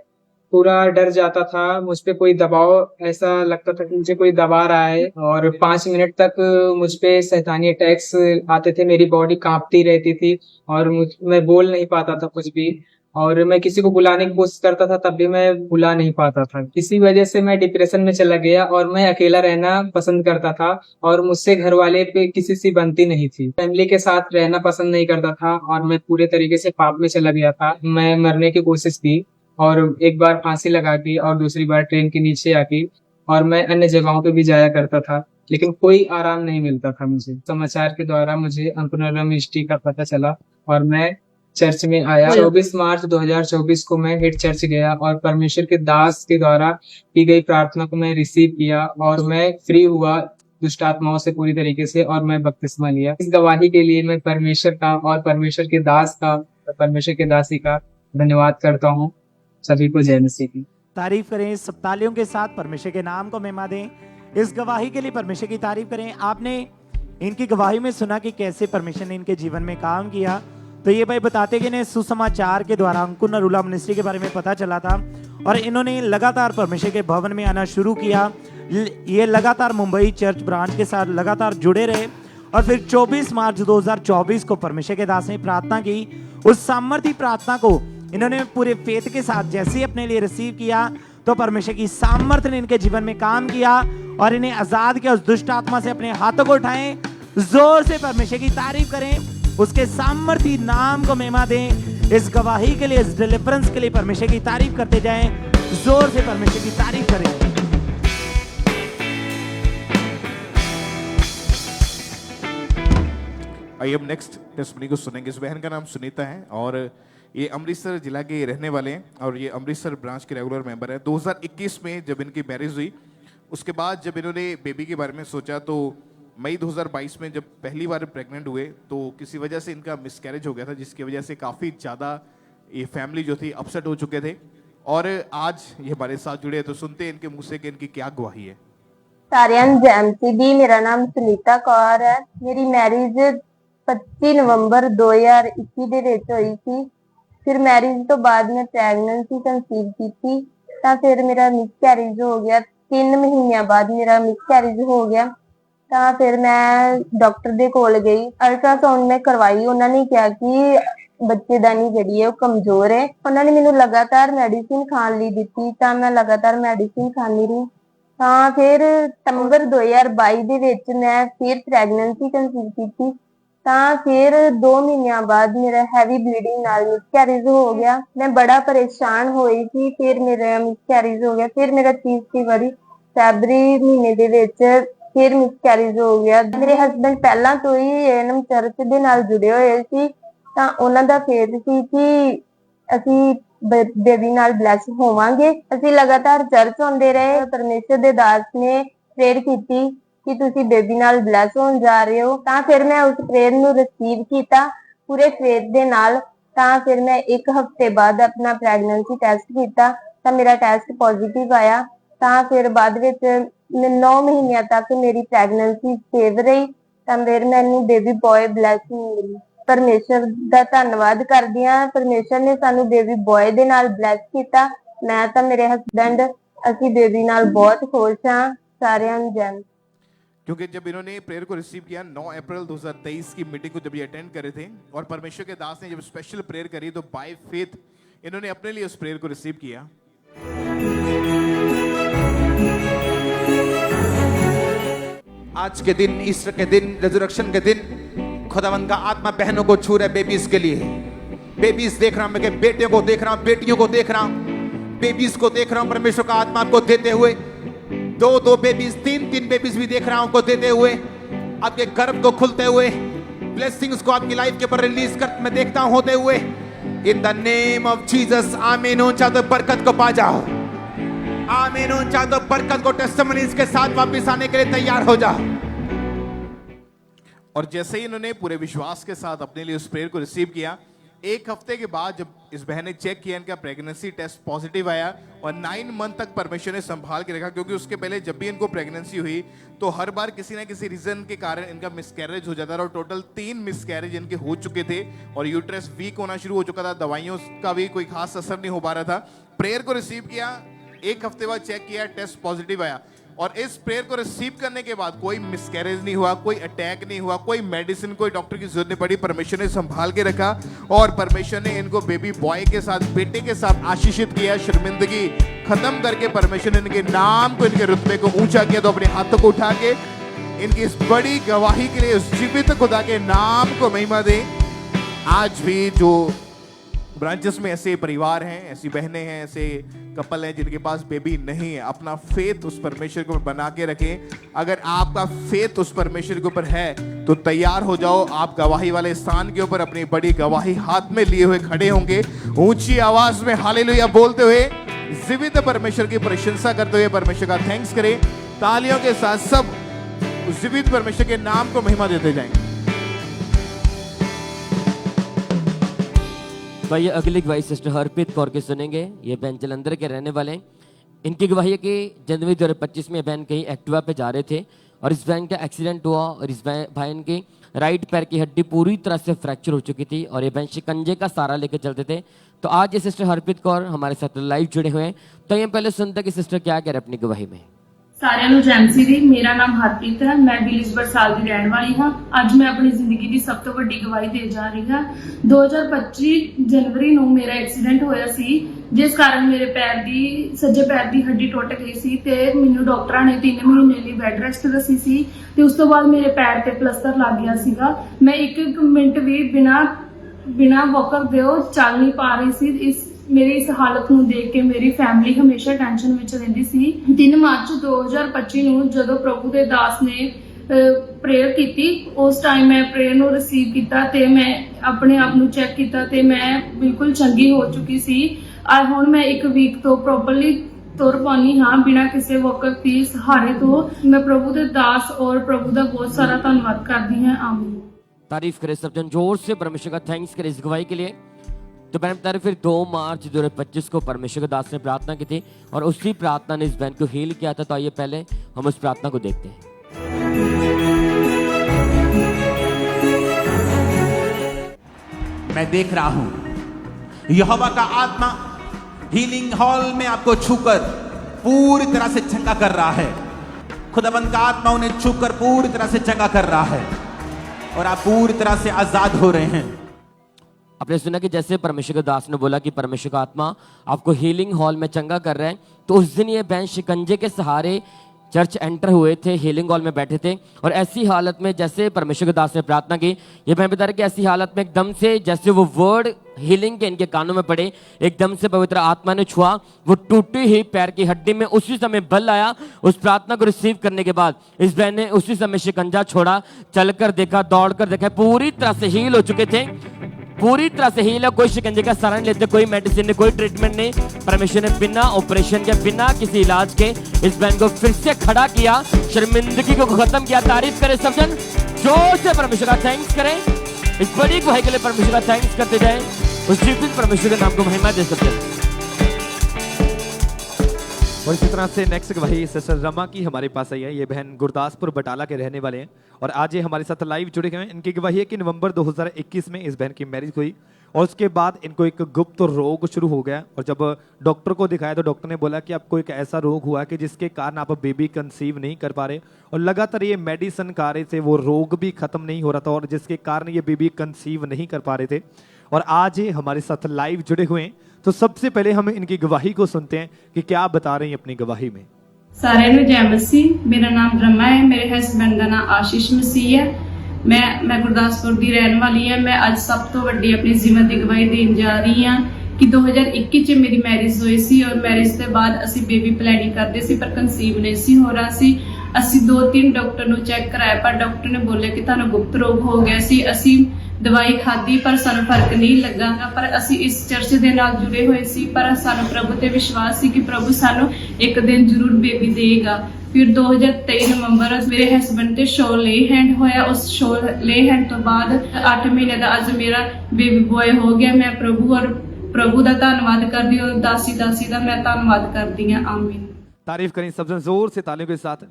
पूरा डर जाता था। मुझ पे कोई दबाव, ऐसा लगता था कि मुझे कोई दबा रहा है और 5 मिनट तक मुझ पे शैतानी अटैक्स आते थे। मेरी बॉडी कांपती रहती थी और मैं बोल नहीं पाता था कुछ भी और मैं किसी को बुलाने की कोशिश करता था तब भी मैं बुला नहीं पाता था। इसी वजह से मैं डिप्रेशन में चला गया और मैं अकेला रहना पसंद करता था और मुझसे घर वाले पे किसी से बनती नहीं थी। फैमिली के साथ रहना पसंद नहीं करता था और मैं पूरे तरीके से पाप में चला गया था। मैं मरने की कोशिश की और एक बार फांसी लगा दी और दूसरी बार ट्रेन के नीचे आके और मैं अन्य जगहों पे भी जाया करता था, लेकिन कोई आराम नहीं मिलता था मुझे। समाचार के द्वारा मुझे अंकुर मिनिस्ट्री का पता चला और मैं चर्च में आया। 24 मार्च 2024 को मैं हिट चर्च गया और परमेश्वर के दास के द्वारा की गई प्रार्थना को मैं रिसीव किया और मैं फ्री हुआ दुष्ट आत्माओं से पूरी तरीके से और मैं बपतिस्मा लिया। इस गवाही के लिए मैं परमेश्वर का और परमेश्वर के दास का, परमेश्वर के दासी का धन्यवाद करता हूँ। सभी को जय मसीह की। तारीफ करें, सब तालियों के साथ परमेश्वर के नाम को महिमा दें। इस गवाही के लिए परमेश्वर की तारीफ करें। आपने इनकी गवाही में सुना कि कैसे परमेश्वर ने इनके जीवन में काम किया। तो ये भाई बताते कि इन्हें सुसमाचार के द्वारा अंकुर नरूला मिनिस्ट्री के बारे में पता चला था और इन्होंने लगातार परमेश्वर के भवन में आना शुरू किया। ये लगातार मुंबई चर्च ब्रांच के साथ लगातार जुड़े रहे और फिर 24 मार्च 2024 को परमेश्वर के दास ने प्रार्थना की। उस सामर्थी प्रार्थना को इन्होंने पूरे फेथ के साथ जैसे ही अपने लिए रिसीव किया तो परमेश्वर की सामर्थ्य ने इनके जीवन में काम किया और इन्हें आजाद किया। उस दुष्ट आत्मा से अपने हाथों को उठाएं, जोर से परमेश्वर की तारीफ करें, उसके सामर्थी नाम को महिमा दें। इस गवाही के लिए, इस डिलीवरेंस के लिए परमेश्वर की तारीफ करते जाएं, जोर से परमेश्वर की तारीफ करें। आइए अब नेक्स्ट टेस्टमनी को सुनेंगे। इस बहन का नाम सुनीता है और ये अमृतसर जिला के रहने वाले हैं और ये अमृतसर ब्रांच के रेगुलर मेंबर है। 2021 में जब इनकी मैरिज हुई, उसके बाद जब इन्होंने बेबी के बारे में सोचा तो मई 2022 में जब पहली बार प्रेग्नेंट हुए तो किसी वजह से इनका मिसकैरेज हो गया था, जिसकी वजह से काफ़ी ज़्यादा ये फैमिली जो थी अपसेट हो चुके थे। और आज ये हमारे साथ जुड़े हैं तो सुनते हैं इनके मुँह से कि इनकी क्या गवाही है। ਸਾਰਿਆਂ ਨੂੰ ਜੈਮਸੀ ਦੀ। ਮੇਰਾ ਨਾਮ ਸੁਨੀਤਾ ਕੌਰ ਹੈ। ਮੇਰੀ ਮੈਰਿਜ 25 ਨਵੰਬਰ 2021 ਦੇ ਵਿੱਚ ਹੋਈ ਸੀ। ਫਿਰ ਮੈਰਿਜ ਤੋਂ ਬਾਅਦ ਮੈਂ ਪ੍ਰੈਗਨੈਂਸੀ ਕੰਸੀਵ ਕੀਤੀ ਤਾਂ ਫਿਰ ਮੇਰਾ ਮਿਸਕੈਰੇਜ ਹੋ ਗਿਆ। 3 ਮਹੀਨਿਆਂ ਬਾਅਦ ਮੇਰਾ ਮਿਸਕੈਰੇਜ ਹੋ ਗਿਆ ਤਾਂ ਫਿਰ ਮੈਂ ਡਾਕਟਰ ਦੇ ਕੋਲ ਗਈ। ਅਲਟਰਾਸਾਊਂਡ ਮੈਂ ਕਰਵਾਈ। ਉਹਨਾਂ ਨੇ ਕਿਹਾ ਕਿ ਬੱਚੇਦਾਨੀ ਜਿਹੜੀ ਹੈ ਉਹ ਕਮਜ਼ੋਰ ਹੈ। ਉਹਨਾਂ ਨੇ ਮੈਨੂੰ ਲਗਾਤਾਰ ਮੈਡੀਸਿਨ ਖਾਣ ਲਈ ਦਿੱਤੀ ਤਾਂ ਮੈਂ ਲਗਾਤਾਰ ਮੈਡੀਸਿਨ ਖਾਂਦੀ ਰਹੀ। ਤਾਂ ਫਿਰ ਸਤੰਬਰ 2022 ਦੇ ਵਿੱਚ ਮੈਂ ਫਿਰ ਪ੍ਰੈਗਨੈਂਸੀ ਕੰਸੀਵ ਕੀਤੀ ਤਾਂ ਫਿਰ 2 ਮਹੀਨਿਆਂ ਬਾਅਦ ਮੇਰਾ ਹੈਵੀ ਬਲੀਡਿੰਗ ਨਾਲ ਮਿਸਕੈਰੇਜ ਹੋ ਗਿਆ। ਮੈਂ ਬੜਾ ਪਰੇਸ਼ਾਨ ਹੋਈ ਕਿ ਫਿਰ ਮੇਰਾ ਮਿਸਕੈਰੇਜ ਹੋ ਗਿਆ। ਫਿਰ ਮੇਰਾ ਤੀਸਰੀ ਵਾਰੀ ਫੈਬਰੀ ਮਹੀਨੇ ਦੇ ਵਿੱਚ ਫਿਰ ਮਿਸਕੈਰੇਜ ਹੋ ਗਿਆ। ਮੇਰੇ ਹਸਬੰਡ ਪਹਿਲਾਂ ਤੋਂ ਹੀ ਏਐਨਐਮ ਚਰਚ ਦੇ ਨਾਲ ਜੁੜੇ ਹੋਏ ਸੀ ਤਾਂ ਉਹਨਾਂ ਦਾ ਫੇਥ ਸੀ ਕਿ ਅਸੀਂ ਬੇਬੀ ਨਾਲ ਬਲੈਸ ਹੋਵਾਂਗੇ। ਅਸੀਂ ਲਗਾਤਾਰ ਚਰਚ ਆਉਂਦੇ ਰਹੇ। ਪਰਮੇਸ਼ਰ ਦੇ ਦਾਸ ਨੇ ਪ੍ਰੇਅਰ ਕੀਤੀ ਕਿ ਤੁਸੀਂ ਬੇਬੀ ਨਾਲ ਬਲੈਸ ਹੋਣ ਜਾ ਰਹੇ ਹੋ ਤਾਂ ਫਿਰ ਮੈਂ ਉਸ ਪ੍ਰੇਅਰ ਨੂੰ ਰਿਸੀਵ ਕੀਤਾ ਪੂਰੇ ਫੇਥ ਦੇ ਨਾਲ। ਤਾਂ ਫਿਰ ਮੈਂ 1 ਹਫ਼ਤੇ ਬਾਅਦ ਆਪਣਾ ਪ੍ਰੈਗਨੈਂਸੀ ਟੈਸਟ ਕੀਤਾ ਤਾਂ ਮੇਰਾ ਟੈਸਟ ਪੋਜ਼ਿਟਿਵ ਆਇਆ। ਤਾਂ ਫਿਰ ਬਾਅਦ ਵਿੱਚ 9 ਮਹੀਨਿਆਂ ਤੱਕ ਮੇਰੀ ਪ੍ਰੈਗਨੈਂਸੀ ਸੇਵ ਰਹੀ ਤਾਂ ਫਿਰ ਮੈਨੂੰ ਬੇਬੀ ਬॉय ਬਲੈਸਿੰਗ ਮਿਲੀ। ਪਰਮੇਸ਼ਰ ਦਾ ਧੰਨਵਾਦ ਕਰਦੀ ਹਾਂ। ਪਰਮੇਸ਼ਰ ਨੇ ਸਾਨੂੰ ਬੇਬੀ ਬॉय ਦੇ ਨਾਲ ਬਲੈਸ ਕੀਤਾ। ਮੈਂ ਤਾਂ ਮੇਰੇ ਹਸਬੈਂਡ ਅਸੀਂ ਬੇਬੀ ਨਾਲ ਬਹੁਤ ਖੁਸ਼ ਹਾਂ। ਸਾਰਿਆਂ ਨੂੰ ਜੈ। क्योंकि जब इन्होंने प्रेयर को रिसीव किया 9 अप्रैल 2023 की मीटिंग को जब ये अटेंड करे थे और परमेश्वर के दास ने जब स्पेशल प्रेयर करी तो बाय फेथ इन्होंने अपने लिए उस प्रेयर को रिसीव किया। आज के दिन, ईस्टर के दिन, रिजरेक्शन के दिन खुदावंद का आत्मा बहनों को छू रहे, बेबीज के लिए। बेबीज देख रहा हूं मैं, बेटियों को देख रहा हूं, बेटियों को देख रहा हूं, बेबीज को देख रहा हूं परमेश्वर का आत्मा आपको देते हुए। 2 बेबीज, 3 बेबीज भी देख रहा हूं आपको देते हुए, आपके गर्भ को खुलते हुए, ब्लेसिंग्स को आपकी लाइफ के ऊपर रिलीज कर मैं देखता हूं होते हुए। In the name of Jesus आमीन। ऊंचा तो बरकत को पा जाओ। आमीन। ऊंचा तो बरकत को टेस्टिमनीज के साथ वापस आने के लिए तैयार हो जाओ। और जैसे ही इन्होंने पूरे विश्वास के साथ अपने लिए उस प्रेयर को रिसीव किया, 1 हफ्ते के बाद जब इस बहन ने चेक किया, इनका प्रेगनेंसी टेस्ट पॉजिटिव आया और 9 मंथ तक परमेश्वर ने संभाल के रखा। क्योंकि उसके पहले जब भी इनको प्रेगनेंसी हुई तो हर बार किसी ना किसी रीजन के कारण इनका मिसकैरेज हो जाता था और टोटल 3 मिसकैरेज इनके हो चुके थे और यूट्रस वीक होना शुरू हो चुका था। दवाइयों का भी कोई खास असर नहीं हो पा रहा था। प्रेयर को रिसीव किया, 1 हफ्ते बाद चेक किया, टेस्ट पॉजिटिव आया और इस प्रेयर को रिसीव करने के बाद कोई मिसकैरेज नहीं हुआ, कोई अटैक नहीं हुआ, कोई मेडिसिन, कोई डॉक्टर की जरूरत नहीं पड़ी। परमेश्वर ने संभाल के रखा और परमेश्वर ने इनको बेबी बॉय के साथ, बेटे के साथ आशीषित किया। शर्मिंदगी खत्म करके परमेश्वर ने इनके नाम को, इनके रुतबे को ऊंचा किया। तो अपने हाथों को उठा के इनकी इस बड़ी गवाही के लिए उस जीवित खुदा के नाम को महिमा दें। आज भी जो ब्रांचेस में ऐसे परिवार हैं, ऐसी बहनें हैं, ऐसे कपल हैं जिनके पास बेबी नहीं है, अपना फेथ उस परमेश्वर के ऊपर बना के रखें। अगर आपका फेथ उस परमेश्वर के ऊपर है तो तैयार हो जाओ। आप गवाही वाले स्थान के ऊपर अपनी बड़ी गवाही हाथ में लिए हुए खड़े होंगे। ऊंची आवाज में हालेलुया बोलते हुए जीवित परमेश्वर की प्रशंसा करते हुए परमेश्वर का थैंक्स करें। तालियों के साथ सब उस जीवित परमेश्वर के नाम को महिमा देते जाएंगे। भाई अगली गवाही सिस्टर हरप्रीत कौर के सुनेंगे। ये बहन जलंधर के रहने वाले हैं। इनकी गवाही है कि जनवरी 2025 में बहन कहीं एक्टिवा पे जा रहे थे और इस बहन का एक्सीडेंट हुआ और इस बहन की राइट पैर की हड्डी पूरी तरह से फ्रैक्चर हो चुकी थी और ये बहन शिकंजे का सहारा लेकर चलते थे। तो आज ये सिस्टर हरप्रीत कौर हमारे साथ लाइव जुड़े हुए हैं। तो ये पहले सुनते कि सिस्टर क्या कह रहे अपनी गवाही में। ਸਾਰਿਆਂ ਨੂੰ ਜੈਮਸੀ ਦੀ। ਮੇਰਾ ਨਾਮ ਹਰਪ੍ਰੀਤ ਹੈ। ਮੈਂ ਬਿਲਿਸਬਰਗ ਸਾਲ ਦੀ ਰਹਿਣ ਵਾਲੀ ਹਾਂ। ਅੱਜ ਮੈਂ ਆਪਣੀ ਜ਼ਿੰਦਗੀ ਦੀ ਸਭ ਤੋਂ ਵੱਡੀ ਗਵਾਹੀ ਦੇ ਜਾ ਰਹੀ ਹਾਂ। 2025 ਜਨਵਰੀ ਨੂੰ ਮੇਰਾ ਐਕਸੀਡੈਂਟ ਹੋਇਆ ਸੀ ਜਿਸ ਕਾਰਨ ਮੇਰੇ ਪੈਰ ਦੀ ਸੱਜੇ ਪੈਰ ਦੀ ਹੱਡੀ ਟੁੱਟ ਗਈ ਸੀ ਤੇ ਮੈਨੂੰ ਡਾਕਟਰਾਂ ਨੇ 3 ਮਹੀਨੇ ਲਈ ਬੈੱਡ ਰੈਸਟ ਦੱਸੀ ਸੀ ਤੇ ਉਸ ਤੋਂ ਬਾਅਦ ਮੇਰੇ ਪੈਰ ਤੇ ਪਲਸਤਰ ਲੱਗ ਗਿਆ ਸੀਗਾ। ਮੈਂ 1 ਮਿੰਟ ਵੀ ਬਿਨਾ ਵਾਕਰ ਦੇ ਚੱਲ ਨਹੀਂ ਪਾ ਰਹੀ ਸੀ। ਮੇਰੀ ਇਸ ਹਾਲਤ ਨੂੰ ਦੇਖ ਕੇ ਮੇਰੀ ਫੈਮਿਲੀ ਹਮੇਸ਼ਾ ਟੈਨਸ਼ਨ ਵਿੱਚ ਰਹਿੰਦੀ ਸੀ। 3 ਮਾਰਚ 2025 ਨੂੰ ਜਦੋਂ ਪ੍ਰਭੂ ਦੇ ਦਾਸ ਨੇ ਪ੍ਰੇਅਰ ਕੀਤੀ, ਉਸ ਟਾਈਮ ਮੈਂ ਪ੍ਰੇਅਰ ਨੂੰ ਰਿਸੀਵ ਕੀਤਾ ਤੇ ਮੈਂ ਆਪਣੇ ਆਪ ਨੂੰ ਚੈੱਕ ਕੀਤਾ ਤੇ ਮੈਂ ਬਿਲਕੁਲ ਚੰਗੀ ਹੋ ਚੁੱਕੀ ਸੀ। ਹੁਣ ਮੈਂ 1 ਵੀਕ ਤੋਂ ਪ੍ਰੋਪਰਲੀ ਤੁਰ ਪਾਉਂਦੀ ਹਾਂ ਬਿਨਾਂ ਕਿਸੇ ਵਕਤ ਦੀ ਸਹਾਰੇ ਤੋਂ। ਮੈਂ ਪ੍ਰਭੂ ਦੇ ਦਾਸ और प्रभु ਦਾ बहुत सारा धन्यवाद करती हूँ। आमीन। तारीफ करे सब जन जोर से परमेश्वर का थैंक्स करे इस गवाही के लिए। तो बहन बता रहे फिर 2 मार्च 2025 को परमेश्वर के दास ने प्रार्थना की थी और उसी प्रार्थना ने इस बहन को हील किया था। तो आइए पहले हम उस प्रार्थना को देखते हैं। मैं देख रहा हूं यहोवा का आत्मा हीलिंग हॉल में आपको छूकर पूरी तरह से चंगा कर रहा है। खुदाबंद का आत्मा उन्हें छूकर पूरी तरह से चंगा कर रहा है और आप पूरी तरह से आजाद हो रहे हैं। आपने सुना कि जैसे परमेश्वर के दास ने बोला कि परमेश्वर का आत्मा आपको हीलिंग हॉल में चंगा कर रहा है, तो उस दिन ये बहन शिकंजे के सहारे चर्च एंटर हुए थे, हीलिंग हॉल में बैठे थे और ऐसी हालत में जैसे परमेश्वर के दास ने प्रार्थना की, ये बहन बता रहे कि ऐसी हालत में एकदम से जैसे वो वर्ड हीलिंग के इनके कानों में पड़े, एकदम से पवित्र आत्मा ने छुआ, वो टूटी हुई पैर की हड्डी में उसी समय बल आया। उस प्रार्थना को रिसीव करने के बाद इस बहन ने उसी समय शिकंजा छोड़ा, चलकर देखा, दौड़कर देखा, पूरी तरह से हील हो चुके थे, पूरी तरह से हील है। कोई शिकंजे का सहारा नहीं लेते, कोई मेडिसिन नहीं, कोई ट्रीटमेंट नहीं। परमेश्वर ने बिना ऑपरेशन के, बिना किसी इलाज के इस बहन को फिर से खड़ा किया, शर्मिंदगी को खत्म किया। तारीफ करें सब जन, जोर से परमेश्वर का थैंक्स करें। इस बड़ी गवाही के लिए परमेश्वर का थैंक्स करते जाएं, उस जीवित परमेश्वर के नाम को महिमा दे सकते हैं। और इसी तरह से नेक्स्ट गवाही सिस्टर रमा की हमारे पास आई है। ये बहन गुरदासपुर बटाला के रहने वाले हैं और आज ये हमारे साथ लाइव जुड़े हुए हैं। इनकी गवाही है कि नवंबर 2021 में इस बहन की मैरिज हुई और उसके बाद इनको एक गुप्त रोग शुरू हो गया और जब डॉक्टर को दिखाया तो डॉक्टर ने बोला कि आपको एक ऐसा रोग हुआ कि जिसके कारण आप बेबी कंसीव नहीं कर पा रहे और लगातार ये मेडिसिन खा रहे थे, वो रोग भी खत्म नहीं हो रहा था और जिसके कारण ये बेबी कंसीव नहीं कर पा रहे थे। और आज ये हमारे साथ लाइव जुड़े हुए हैं। तो सबसे पहले हम इनकी गवाही को सुनते हैं कि क्या बता रही हैं अपनी गवाही में। सारे नु जय मसीह। मेरा नाम रमा है, मेरे हस्बैंड का नाम आशीष मसीह है। मैं गुरदासपुर की रहने वाली है। मैं आज सब तो वड्डी अपनी जीवन की गवाही देन जा रही हाँ कि 2021 च मेरी मैरिज हुई सी और मैरिज के बाद असी बेबी प्लैनिंग करते सी पर कंसीव नहीं सी हो रहा सी। असी 2-3 डॉक्टर नु चेक कराया पर डॉक्टर ने बोले कि तुहानू गुप्त रोग हो गया सी। असी दवाई खाधी पर सानू फर्क नहीं लगा, पर असी इस चर्च दे नाल जुड़े हुए सी, पर सानू प्रभु ते विश्वास सी कि प्रभु सानू एक दिन जरूर बेबी देगा। फिर 2023 नवंबर मेरे हस्बैंड ते शो ले हैंड होया। उस शो ले हैंड तो बाद 8 महीने का अज मेरा बेबी बॉय हो गया। मैं प्रभु का धन्यवाद करदी और दासी का मैं धन्यवाद करदी हां। आमीन। तारीफ करें सब जन जोर से तालियों के साथ।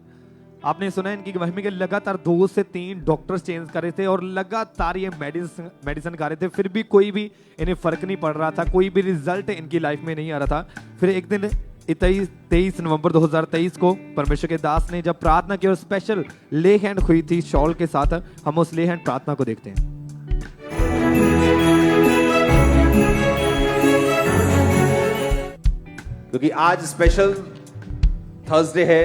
आपने सुना इनकी गवाही में कि लगातार 2 से 3 डॉक्टर्स चेंज कर रहे थे और लगातार ये मेडिसिन खा रहे थे, फिर भी कोई भी इन्हें फर्क नहीं पड़ रहा था, कोई भी रिजल्ट इनकी लाइफ में नहीं आ रहा था। फिर एक दिन 23 नवंबर 2023 को परमेश्वर के दास ने जब प्रार्थना की और स्पेशल ले हैंड हुई थी शॉल के साथ, हम उस ले हैंड प्रार्थना को देखते हैं। क्योंकि आज स्पेशल थर्सडे है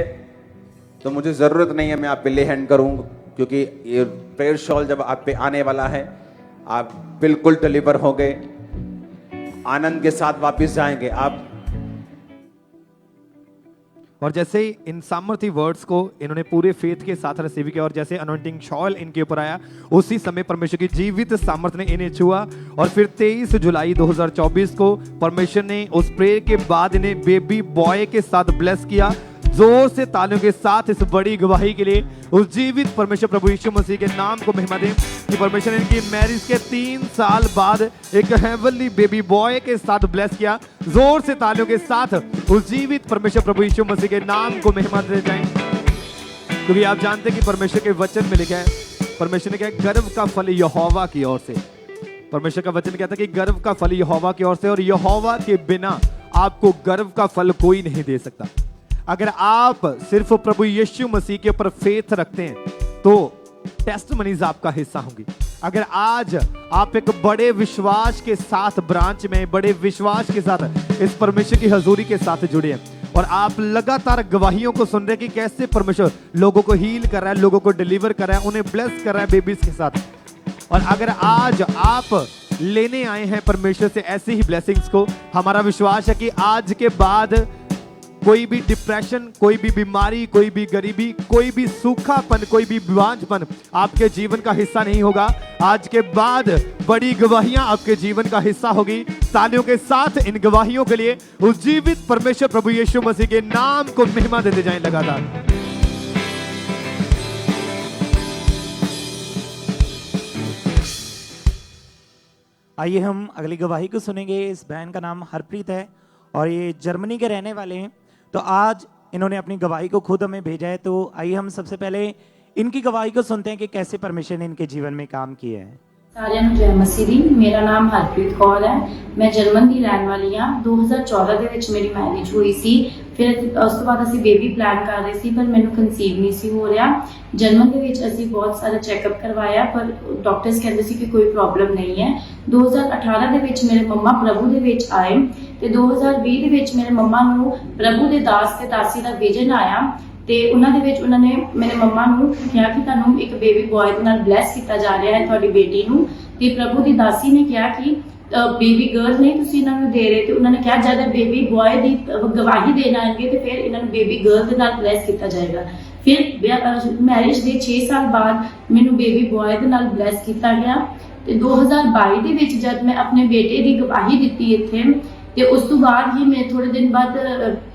तो मुझे जरूरत नहीं है मैं आप पे ले हैंड करूं, क्योंकि ये प्रेयर शॉल जब आप पे आने वाला है आप बिल्कुल डिलीवर होंगे, आनंद के साथ वापस जाएंगे आप। और जैसे ही इन सामर्थी वर्ड्स को इन्होंने पूरे फेथ के साथ रिसीव किया और जैसे अनॉइंटिंग शॉल इनके ऊपर आया, उसी समय परमेश्वर की जीवित सामर्थ ने इन्हें छुआ और फिर 23 जुलाई 2024 को परमेश्वर ने उस प्रेयर के बाद इन्हें बेबी बॉय के साथ ब्लेस किया। जोर से तालियों के साथ इस बड़ी गवाही के लिए उस जीवित परमेश्वर प्रभु यीशु मसीह के नाम को महिमा दें कि परमेश्वर ने इनकी मैरिज के 3 साल बाद एक हेवनली बेबी बॉय के साथ ब्लेस किया। जोर से तालियों के साथ उस जीवित परमेश्वर प्रभु यीशु मसीह के नाम को महिमा दे जाएं, क्योंकि आप जानते हैं कि परमेश्वर के वचन में लिखा है, परमेश्वर ने कहा गर्व का फल यहोवा की ओर से। परमेश्वर का वचन कहता है कि गर्व का फल यहोवा की ओर से और यहोवा के बिना आपको गर्व का फल कोई नहीं दे सकता। अगर आप सिर्फ प्रभु यीशु मसीह के ऊपर फेथ रखते हैं तो टेस्टमनीज आपका हिस्सा होंगी। अगर आज आप एक बड़े विश्वास के साथ ब्रांच में, बड़े विश्वास के साथ इस परमेश्वर की हजूरी के साथ जुड़े हैं और आप लगातार गवाहियों को सुन रहे हैं कि कैसे परमेश्वर लोगों को हील कर रहा है, लोगों को डिलीवर कर रहा है, उन्हें ब्लेस कर रहा है बेबीज के साथ, और अगर आज आप लेने आए हैं परमेश्वर से ऐसी ही ब्लेसिंग्स को, हमारा विश्वास है कि आज के बाद कोई भी डिप्रेशन, कोई भी बीमारी, कोई भी गरीबी, कोई भी सूखापन, कोई भी बांझपन आपके जीवन का हिस्सा नहीं होगा। आज के बाद बड़ी गवाहियां आपके जीवन का हिस्सा होगी। तालियों के साथ इन गवाहियों के लिए उस जीवित परमेश्वर प्रभु यीशु मसीह के नाम को महिमा देते जाएं लगातार। आइए हम अगली गवाही को सुनेंगे। इस बहन का नाम हरप्रीत है और ये जर्मनी के रहने वाले हैं। तो आज इन्होंने अपनी गवाही को खुद हमें भेजा है। तो आइए हम सबसे पहले इनकी गवाही को सुनते हैं कि कैसे परमेश्वर ने इनके जीवन में काम किया है। ਸਾਰਿਆਂ ਨੂੰ ਜੈ ਮਸੀਹ ਦੀ। ਮੇਰਾ ਨਾਮ ਹਰਪ੍ਰੀਤ ਕੌਰ ਹੈ। ਮੈਂ ਜਰਮਨ ਦੀ ਰਹਿਣ ਵਾਲੀ ਹਾਂ। 2014 ਦੇ ਵਿੱਚ ਮੇਰੀ ਮੈਰਿਜ ਹੋਈ ਸੀ। ਫਿਰ ਉਸ ਤੋਂ ਬਾਅਦ ਅਸੀਂ ਬੇਬੀ ਪਲਾਨ ਕਰ ਰਹੇ ਸੀ, ਪਰ ਮੈਨੂੰ ਕਨਸੀਵ ਨਹੀਂ ਸੀ ਹੋ ਰਿਹਾ। ਜਰਮਨ ਦੇ ਵਿੱਚ ਅਸੀਂ ਬਹੁਤ ਸਾਰਾ ਚੈੱਕਅਪ ਕਰਵਾਇਆ, ਪਰ ਡਾਕਟਰਸ ਕਹਿੰਦੇ ਸੀ ਕਿ ਕੋਈ ਪ੍ਰੋਬਲਮ ਨਹੀਂ ਹੈ। 2018 ਦੇ ਵਿੱਚ ਮੇਰੇ ਮੰਮਾ ਪ੍ਰਭੂ ਦੇ ਵਿੱਚ ਆਏ ਤੇ 2020 ਦੇ ਵਿੱਚ ਮੇਰੇ ਮੰਮਾ ਨੂੰ ਪ੍ਰਭੂ ਦੇ ਦਾਸ ਤੇ ਦਾਸੀ ਦਾ ਵਿਜ਼ਨ ਆਇਆ ਤੇ ਉਹਨਾਂ ਦੇ ਵਿੱਚ ਉਹਨਾਂ ਨੇ ਮੇਰੇ ਮੰਮਾ ਨੂੰ ਕਿਹਾ ਕਿ ਤੁਹਾਨੂੰ ਇੱਕ ਬੇਬੀ ਬॉय ਦੇ ਨਾਲ ਬਲੈਸ ਕੀਤਾ ਜਾ ਰਿਹਾ ਹੈ ਤੁਹਾਡੀ ਬੇਟੀ ਨੂੰ। ਤੇ ਪ੍ਰਭੂ ਦੀ ਦਾਸੀ ਨੇ ਕਿਹਾ ਕਿ ਬੇਬੀ ਗਰਲ ਨਹੀਂ ਤੁਸੀਂ ਇਹਨਾਂ ਨੂੰ ਦੇ ਰਹੇ। ਤੇ ਉਹਨਾਂ ਨੇ ਕਿਹਾ ਜਦ ਬੇਬੀ ਬॉय ਦੀ ਗਵਾਹੀ ਦੇਣ ਆਣਗੇ ਤੇ ਫਿਰ ਇਹਨਾਂ ਨੂੰ ਬੇਬੀ ਗਰਲ ਦੇ ਨਾਲ ਬਲੈਸ ਕੀਤਾ ਜਾਏਗਾ। ਫਿਰ ਮੈਰਿਜ ਦੇ 6 ਸਾਲ ਬਾਅਦ ਮੈਨੂੰ ਬੇਬੀ ਬॉय ਦੇ ਨਾਲ ਬਲੈਸ ਕੀਤਾ ਗਿਆ। ਤੇ 2022 ਦੇ ਵਿੱਚ ਜਦ ਮੈਂ ਆਪਣੇ ਬੇਟੇ ਦੀ ਗਵਾਹੀ ਦਿੱਤੀ ਇੱਥੇ ਤੇ ਉਸ ਤੋਂ ਬਾਅਦ ਹੀ ਮੈਂ ਥੋੜੇ ਦਿਨ ਬਾਅਦ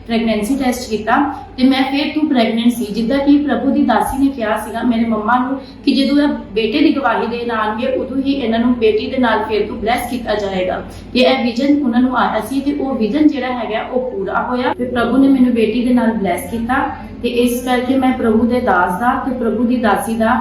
ਪ੍ਰੈਗਨੈਂਸੀ ਟੈਸਟ ਕੀਤਾ ਤੇ ਮੈਂ ਫਿਰ ਤੂੰ ਪ੍ਰੈਗਨੈਂਟ ਸੀ। ਜਿੱਦਾਂ ਕਿ ਪ੍ਰਭੂ ਦੀ ਦਾਸੀ ਨੇ ਕਿਹਾ ਸੀਗਾ ਮੇਰੇ ਮੰਮਾ ਨੂੰ ਕਿ ਜਦੋਂ ਇਹ ਬੇਟੇ ਦੀ ਗਵਾਹੀ ਦੇਣ ਆਣਗੇ ਉਦੋਂ ਹੀ ਇਹਨਾਂ ਨੂੰ ਬੇਟੀ ਦੇ ਨਾਲ ਫਿਰ ਤੂੰ ਬਲੈਸ ਕੀਤਾ ਜਾਏਗਾ। ਤੇ ਇਹ ਵਿਜ਼ਨ ਉਹਨਾਂ ਨੂੰ ਆਇਆ ਸੀ ਤੇ ਉਹ ਵਿਜ਼ਨ ਜਿਹੜਾ ਹੈਗਾ ਉਹ ਪੂਰਾ ਹੋਇਆ ਤੇ ਪ੍ਰਭੂ ਨੇ ਮੈਨੂੰ ਬੇਟੀ ਦੇ ਨਾਲ ਬਲੈਸ ਕੀਤਾ। ਤੇ ਇਸ ਕਰਕੇ ਮੈਂ ਪ੍ਰਭੂ ਦੇ ਦਾਸ ਦਾ ਤੇ ਪ੍ਰਭੂ ਦੀ ਦਾਸੀ ਦਾ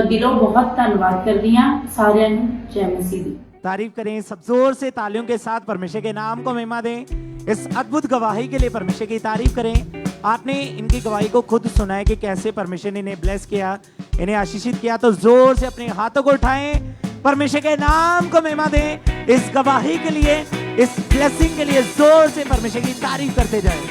ਦਿਲੋਂ ਬਹੁਤ ਧੰਨਵਾਦ ਕਰਦੀ ਹਾਂ। ਸਾਰਿਆਂ ਨੂੰ ਜੈ ਮਸੀਹ ਦੀ। तारीफ करें सब जोर से, तालियों के साथ परमेश्वर के नाम को महिमा दें। इस अद्भुत गवाही के लिए परमेश्वर की तारीफ करें। आपने इनकी गवाही को खुद सुना है कि कैसे परमेश्वर ने इन्हें ब्लेस किया, इन्हें आशीषित किया। तो जोर से अपने हाथों को उठाएं, परमेश्वर के नाम को महिमा दें। इस गवाही के लिए, इस ब्लेसिंग के लिए जोर से परमेश्वर की तारीफ करते जाएं।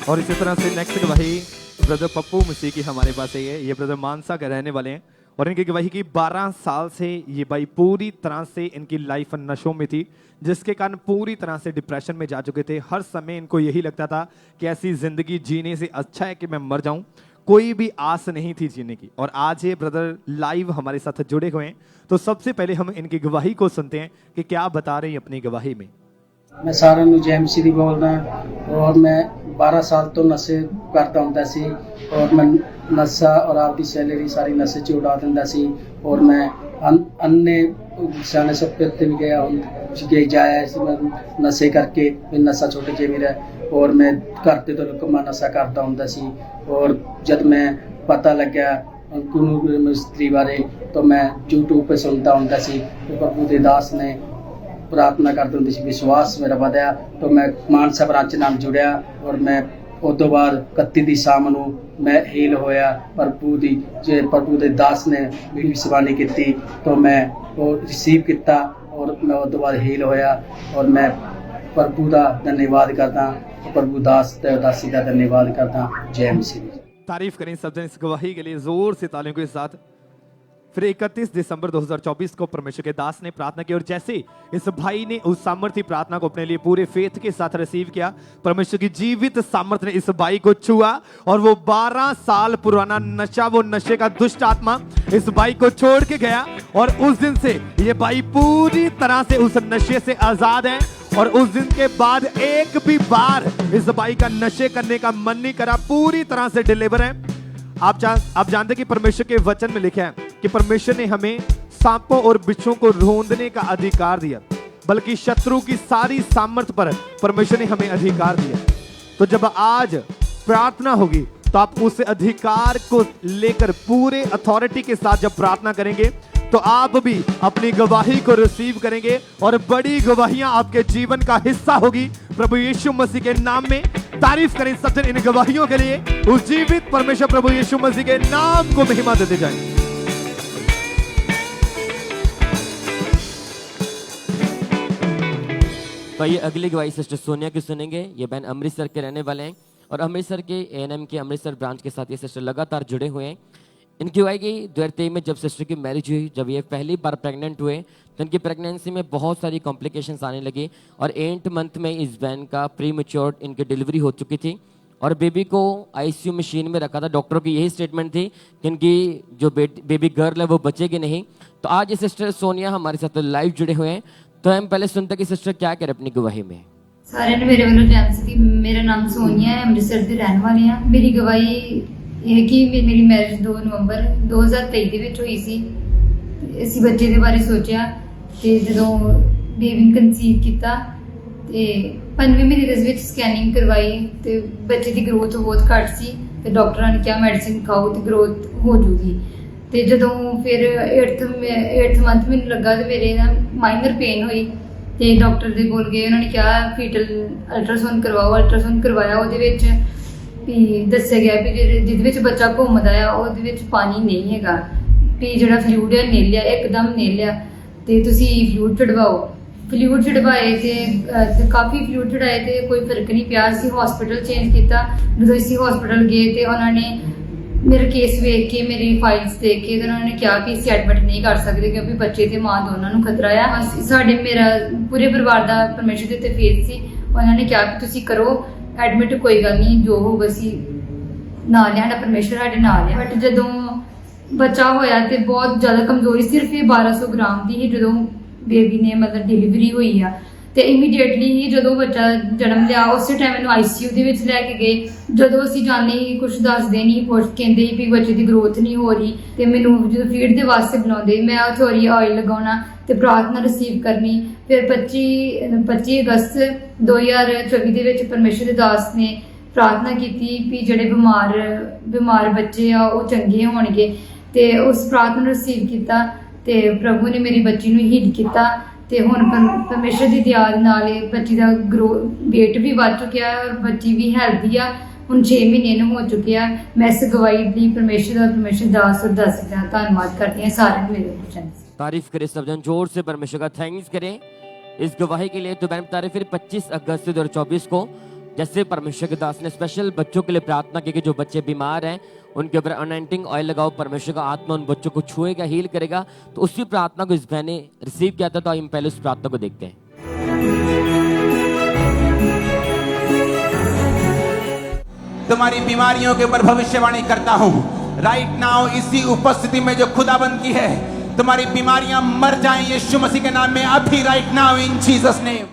और इसी तरह से नेक्स्ट गवाही ब्रदर पप्पू मसीह की हमारे पास है। ये ब्रदर मानसा के रहने वाले हैं और इनकी गवाही की 12 साल से ये भाई पूरी तरह से इनकी लाइफ नशों में थी, जिसके कारण पूरी तरह से डिप्रेशन में जा चुके थे। हर समय इनको यही लगता था कि ऐसी जिंदगी जीने से अच्छा है कि मैं मर जाऊं। कोई भी आस नहीं थी जीने की। और आज ये ब्रदर लाइव हमारे साथ जुड़े हुए हैं। तो सबसे पहले हम इनकी गवाही को सुनते हैं कि क्या बता रहे हैं अपनी गवाही में। मैं सारे ਨੂੰ ਜੈ ਮਸੀਹ ਦੀ ਬੋਲਦਾ और मैं 12 साल तो नशे करता ਹੁੰਦਾ ਸੀ और मैं नशा और आपकी सैलरी सारी नशे च उड़ा ਦਿੰਦਾ ਸੀ और मैं अन्य सियाने सप्पे ते भी गया हूँ जाया ਸੀ मैं नशे करके मैं नशा छुट जे मेरा और मैं घर ते तो लुकमा नशा करता ਹੁੰਦਾ ਸੀ। और जब मैं पता लग्या गुरु मिस्त्री बारे तो मैं YouTube पे सुनता ਹੁੰਦਾ ਸੀ। प्रभु ਦੇ ਦਾਸ ने प्रार्थना करते ਹੁੰਦੇ ਸੀ, विश्वास मेरा ਵਧਿਆ। तो मैं मानसा ब्रांच नाल जुड़िया और मैं उस तो बाद 31 ਦੀ शाम ਨੂੰ मैं हील होया। प्रभु ਦੇ ਦਾਸ ने भविष्यवाणी की तो मैं वो रिसीव किया और मैं उस तो बाद हील होया। और मैं प्रभु का धन्यवाद करता, प्रभु दास ते दासी का धन्यवाद करता। जय मसीह। तारीफ करें सब जन इस गवाही के लिए जोर से तालियों के साथ। फिर 31 दिसंबर 2024 को परमेश्वर के दास ने प्रार्थना की और जैसे इस भाई ने उस सामर्थ्य प्रार्थना को अपने लिए पूरे फेथ के साथ रिसीव किया, परमेश्वर की जीवित सामर्थ्य ने इस भाई को छुआ और वो 12 साल पुराना नशा, वो नशे का दुष्ट आत्मा इस भाई को छोड़ के गया। और उस दिन से ये भाई पूरी तरह से उस नशे से आजाद है। और उस दिन के बाद एक भी बार इस भाई का नशे करने का मन नहीं करा, पूरी तरह से डिलीवर है। आप जानते कि परमेश्वर के वचन में लिखा है कि परमेश्वर ने हमें सांपों और बिच्छुओं को रौंदने का अधिकार दिया, बल्कि शत्रु की सारी सामर्थ पर परमेश्वर ने हमें अधिकार दिया। तो जब आज प्रार्थना होगी तो आप उस अधिकार को लेकर पूरे अथॉरिटी के साथ जब प्रार्थना करेंगे तो आप भी अपनी गवाही को रिसीव करेंगे और बड़ी गवाहियां आपके जीवन का हिस्सा होगी प्रभु यीशु मसीह के नाम में। तारीफ करें सब जन इन गवाहियों के लिए। उस जीवित परमेश्वर प्रभु यीशु मसीह के नाम को महिमा देते जाएं। तो ये अगली गवाही सिस्टर सोनिया की सुनेंगे। ये बहन अमृतसर के रहने वाले हैं और अमृतसर के एएनएम के अमृतसर ब्रांच के साथ ये सिस्टर लगातार जुड़े हुए हैं। इनकी गवाही की 2023 में जब सिस्टर की मैरिज हुई, जब ये पहली बार प्रेग्नेंट हुए तो इनकी प्रेगनेंसी में बहुत सारी कॉम्प्लिकेशंस आने लगी और 8 मंथ में इस बहन का प्री मैच्योर इनकी डिलीवरी हो चुकी थी और बेबी को आईसीयू मशीन में रखा था। डॉक्टरों की यही स्टेटमेंट थी कि इनकी जो बेबी गर्ल है वो बचेगी नहीं। तो आज ये सिस्टर सोनिया हमारे साथ लाइव जुड़े हुए हैं। तो हम पहले सुनते कि सिस्टर क्या कह रहे अपनी गवाही में। सारे ने मेरे वालों जय मसीह। मेरा नाम सोनिया है, अमृतसर ਦੇ ਰਹਿਣ ਵਾਲੀ ਹਾਂ। ਮੇਰੀ ਗਵਾਹੀ ਇਹ ਹੈ ਕਿ ਮੇਰੀ ਮੈਰਿਜ 2 ਨਵੰਬਰ 2023 ਦੇ ਵਿੱਚ ਹੋਈ ਸੀ ਅਸੀਂ ਬੱਚੇ ਦੇ ਬਾਰੇ ਸੋਚਿਆ ਤੇ ਜਦੋਂ ਬੇਬੀ ਨੂੰ ਕਨਸੀਵ ਕੀਤਾ ਤੇ 5ਵੇਂ ਮਹੀਨੇ ਦੇ ਵਿੱਚ ਸਕੈਨਿੰਗ ਕਰਵਾਈ ਤੇ ਬੱਚੇ ਦੀ ਗਰੋਥ ਬਹੁਤ ਘੱਟ ਸੀ ਤੇ ਡਾਕਟਰਾਂ ਨੇ ਕਿਹਾ ਮੈਡੀਸਿਨ ਖਾਓ ਤੇ ਗਰੋਥ ਹੋ ਜੂਗੀ। ਤੇ ਜਦੋਂ ਫਿਰ 8th ਮੰਥ ਮੈਨੂੰ ਲੱਗਾ ਤੇ ਮੇਰੇ ਨਾ ਮਾਈਨਰ ਪੇਨ ਹੋਈ ਤੇ ਡਾਕਟਰ ਦੇ ਕੋਲ ਗਏ, ਉਹਨਾਂ ਨੇ ਕਿਹਾ ਫੀਟਲ ਅਲਟਰਾਸਾਊਂਡ ਕਰਵਾਓ। ਅਲਟਰਾਸਾਊਂਡ ਕਰਵਾਇਆ, ਉਹਦੇ ਵਿੱਚ ਵੀ ਦੱਸਿਆ ਗਿਆ ਵੀ ਜਿਹਦੇ ਵਿੱਚ ਬੱਚਾ ਘੁੰਮਦਾ ਆ ਉਹਦੇ ਵਿੱਚ ਪਾਣੀ ਨਹੀਂ ਹੈਗਾ, ਵੀ ਜਿਹੜਾ ਫਲੂਇਡ ਹੈ ਨਿੱਲਿਆ, ਇੱਕਦਮ ਨਿੱਲਿਆ ਤੇ ਤੁਸੀਂ ਫਲੂਇਡ ਚੜਵਾਓ। ਫਲੂਇਡ ਚੜਵਾਏ ਤੇ ਕਾਫੀ ਫਲੂਇਡ ਚੜਾਏ ਤੇ ਕੋਈ ਫਰਕ ਨਹੀਂ ਪਿਆ। ਅਸੀਂ ਹਸਪੀਟਲ ਚੇਂਜ ਕੀਤਾ। ਜਦੋਂ ਅਸੀਂ ਹਸਪੀਟਲ ਗਏ ਤੇ ਉਹਨਾਂ ਨੇ ਮੇਰਾ ਕੇਸ ਵੇਖ ਕੇ, ਮੇਰੀ ਫਾਈਲਸ ਦੇਖ ਕੇ ਉਹਨਾਂ ਨੇ ਕਿਹਾ ਕਿ ਅਸੀਂ ਐਡਮਿਟ ਨਹੀਂ ਕਰ ਸਕਦੇ ਕਿਉਂਕਿ ਬੱਚੇ ਤੇ ਮਾਂ ਦੋਨਾਂ ਨੂੰ ਖਤਰਾ ਆ। ਮੇਰਾ ਪੂਰੇ ਪਰਿਵਾਰ ਦਾ ਪਰਮੇਸ਼ਰ ਦੇ ਉੱਤੇ ਫੇਥ ਸੀ। ਉਹਨਾਂ ਨੇ ਕਿਹਾ ਕਿ ਤੁਸੀਂ ਕਰੋ ਐਡਮਿਟ, ਕੋਈ ਗੱਲ ਨਹੀਂ, ਜੋ ਹੋਊਗਾ ਅਸੀਂ ਨਾਲ ਲਿਆਣਾ, ਪਰਮੇਸ਼ਰ ਸਾਡੇ ਨਾਲ ਆ। ਬਟ ਜਦੋਂ ਬੱਚਾ ਹੋਇਆ ਤੇ ਬਹੁਤ ਜ਼ਿਆਦਾ ਕਮਜ਼ੋਰੀ, ਸਿਰਫ ਇਹ 1200 ਗ੍ਰਾਮ ਦੀ ਹੀ ਜਦੋਂ ਬੇਬੀ ਨੇ ਮਤਲਬ ਡਿਲੀਵਰੀ ਹੋਈ ਆ ਤੇ ਇਮੀਡੀਏਟਲੀ ਹੀ ਜਦੋਂ ਬੱਚਾ ਜਨਮ ਲਿਆ ਉਸੇ ਟਾਈਮ ਇਹਨੂੰ ICU ਦੇ ਵਿੱਚ ਲੈ ਕੇ ਗਏ। ਜਦੋਂ ਅਸੀਂ ਜਾਂਦੇ ਹੀ ਕੁਝ ਦੱਸਦੇ ਨਹੀਂ, ਪੁੱਛ ਕਹਿੰਦੇ ਵੀ ਬੱਚੇ ਦੀ ਗਰੋਥ ਨਹੀਂ ਹੋ ਰਹੀ ਤੇ ਮੈਨੂੰ ਜਦੋਂ ਫੀਡ ਦੇ ਵਾਸਤੇ ਬੁਲਾਉਂਦੇ ਮੈਂ ਥੋੜੀ ਆਇਲ ਲਗਾਉਣਾ ਤੇ ਪ੍ਰਾਰਥਨਾ ਰਿਸੀਵ ਕਰਨੀ। ਫਿਰ 25 ਅਗਸਤ 2024 ਦੇ ਵਿੱਚ ਪਰਮੇਸ਼ਰ ਦੇ ਦਾਸ ਨੇ ਪ੍ਰਾਰਥਨਾ ਕੀਤੀ ਵੀ ਜਿਹੜੇ ਬਿਮਾਰ ਬੱਚੇ ਆ ਉਹ ਚੰਗੇ ਹੋਣਗੇ ਤੇ ਉਸ ਪ੍ਰਾਰਥਨਾ ਨੂੰ ਰਿਸੀਵ ਕੀਤਾ ਤੇ ਪ੍ਰਭੂ ਨੇ ਮੇਰੀ ਬੱਚੀ ਨੂੰ ਹੀਲ ਕੀਤਾ ਤੇ ਹੁਣ ਪਰਮੇਸ਼ਰ ਦੀ ਦਇਆ ਨਾਲ ਇਹ ਬੱਚੀ ਦਾ weight ਵੀ ਵੱਧ ਚੁੱਕਿਆ ਔਰ ਬੱਚੀ ਵੀ ਹੈਲਦੀ ਆ। ਹੁਣ 6 ਮਹੀਨੇ ਨੂੰ ਹੋ ਚੁੱਕੇ ਆ। ਮੈਂ ਇਸ ਗਵਾਹੀ ਲਈ ਪਰਮੇਸ਼ਰ ਦਾਸ और दासी का धन्यवाद करती हैं सारे मेरे बच्चों। तारीफ करें सब जन, जोर से परमेश्वर का थैंक्स करें इस गवाही के लिए। तो मैंने बता रहे फिर 25 अगस्त 2024 को जैसे परमेश्वर के दास ने स्पेशल बच्चों के लिए प्रार्थना की कि जो बच्चे बीमार हैं उनके ऊपर अनॉइंटिंग ऑयल लगाओ, परमेश्वर का आत्मा उन बच्चों को छुएगा, हील करेगा। तो उसी प्रार्थना को इस बहन ने रिसीव किया था। तो हम पहले उस प्रार्थना को देखते हैं। तुम्हारी बीमारियों के ऊपर भविष्यवाणी करता हूं राइट नाउ, इसी उपस्थिति में जो खुदाबंद की है, तुम्हारी बीमारियां मर जाएं यीशु मसीह के नाम में अभी, right now in Jesus name.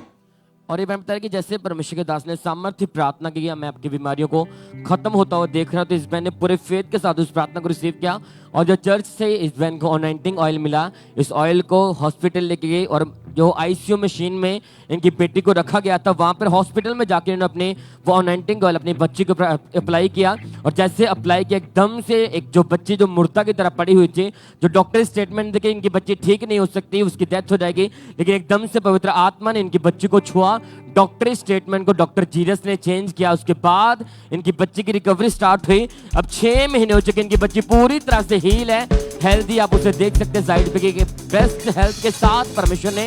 और ये मैं बता कि जैसे परमेश्वर के दास ने सामर्थ्य प्रार्थना की, मैं आपकी बीमारियों को खत्म होता हुआ देख रहा हूं। तो इस बहन ने पूरे फेथ के साथ उस प्रार्थना को रिसीव किया और जो चर्च से इस बहन को अनॉइंटिंग ऑयल मिला, इस ऑयल को हॉस्पिटल लेके गई और जो ICU मशीन में इनकी बेटी को रखा गया था वहां पर हॉस्पिटल में जाकर इन्होंने अपने वो अनॉइंटिंग ऑयल अपनी बच्ची के ऊपर अप्लाई किया। और जैसे अप्लाई किया एकदम से एक जो बच्ची जो मुर्दा की तरह पड़ी हुई थी, जो डॉक्टर स्टेटमेंट देके इनकी बच्ची ठीक नहीं हो सकती, उसकी डेथ हो जाएगी, लेकिन एकदम से पवित्र आत्मा ने इनकी बच्ची को छुआ। डॉक्टरी स्टेटमेंट को डॉक्टर जीरस ने चेंज किया। उसके बाद इनकी बच्ची की रिकवरी स्टार्ट हुई। अब 6 महीने हो चुके, इनकी बच्ची पूरी तरह से हील है, हेल्दी। आप उसे देख सकते हैं साइड पे कि बेस्ट हेल्थ के साथ परमेश्वर ने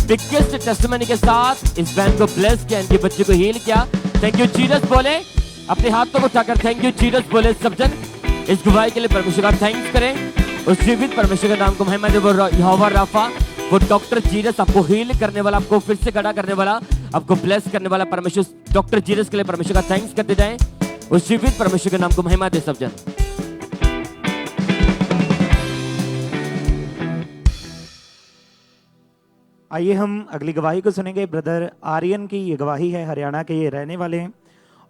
बिगेस्ट टेस्टिमनी के साथ इस बहन को ब्लेस किया, इनकी बच्ची को हील किया। थैंक यू जीसस बोले, अपने हाथों को उठाकर थैंक यू जीसस बोले सब जन। इस गवाही के लिए परमेश्वर का थैंक्स करें। उस जीवित परमेश्वर के नाम को महिमा दे। वो यहोवा राफा, वो डॉक्टर जीसस आपको हील करने वाला, आपको फिर से खड़ा करने वाला, आपको ब्लेस करने वाला परमेश्वर डॉक्टर जीसस के लिए परमेश्वर का थैंक्स करते जाएं। उस जीवित परमेश्वर के नाम को महिमा दे सब जन। आइए हम अगली गवाही को सुनेंगे। ब्रदर आर्यन की ये गवाही है, हरियाणा के ये रहने वाले हैं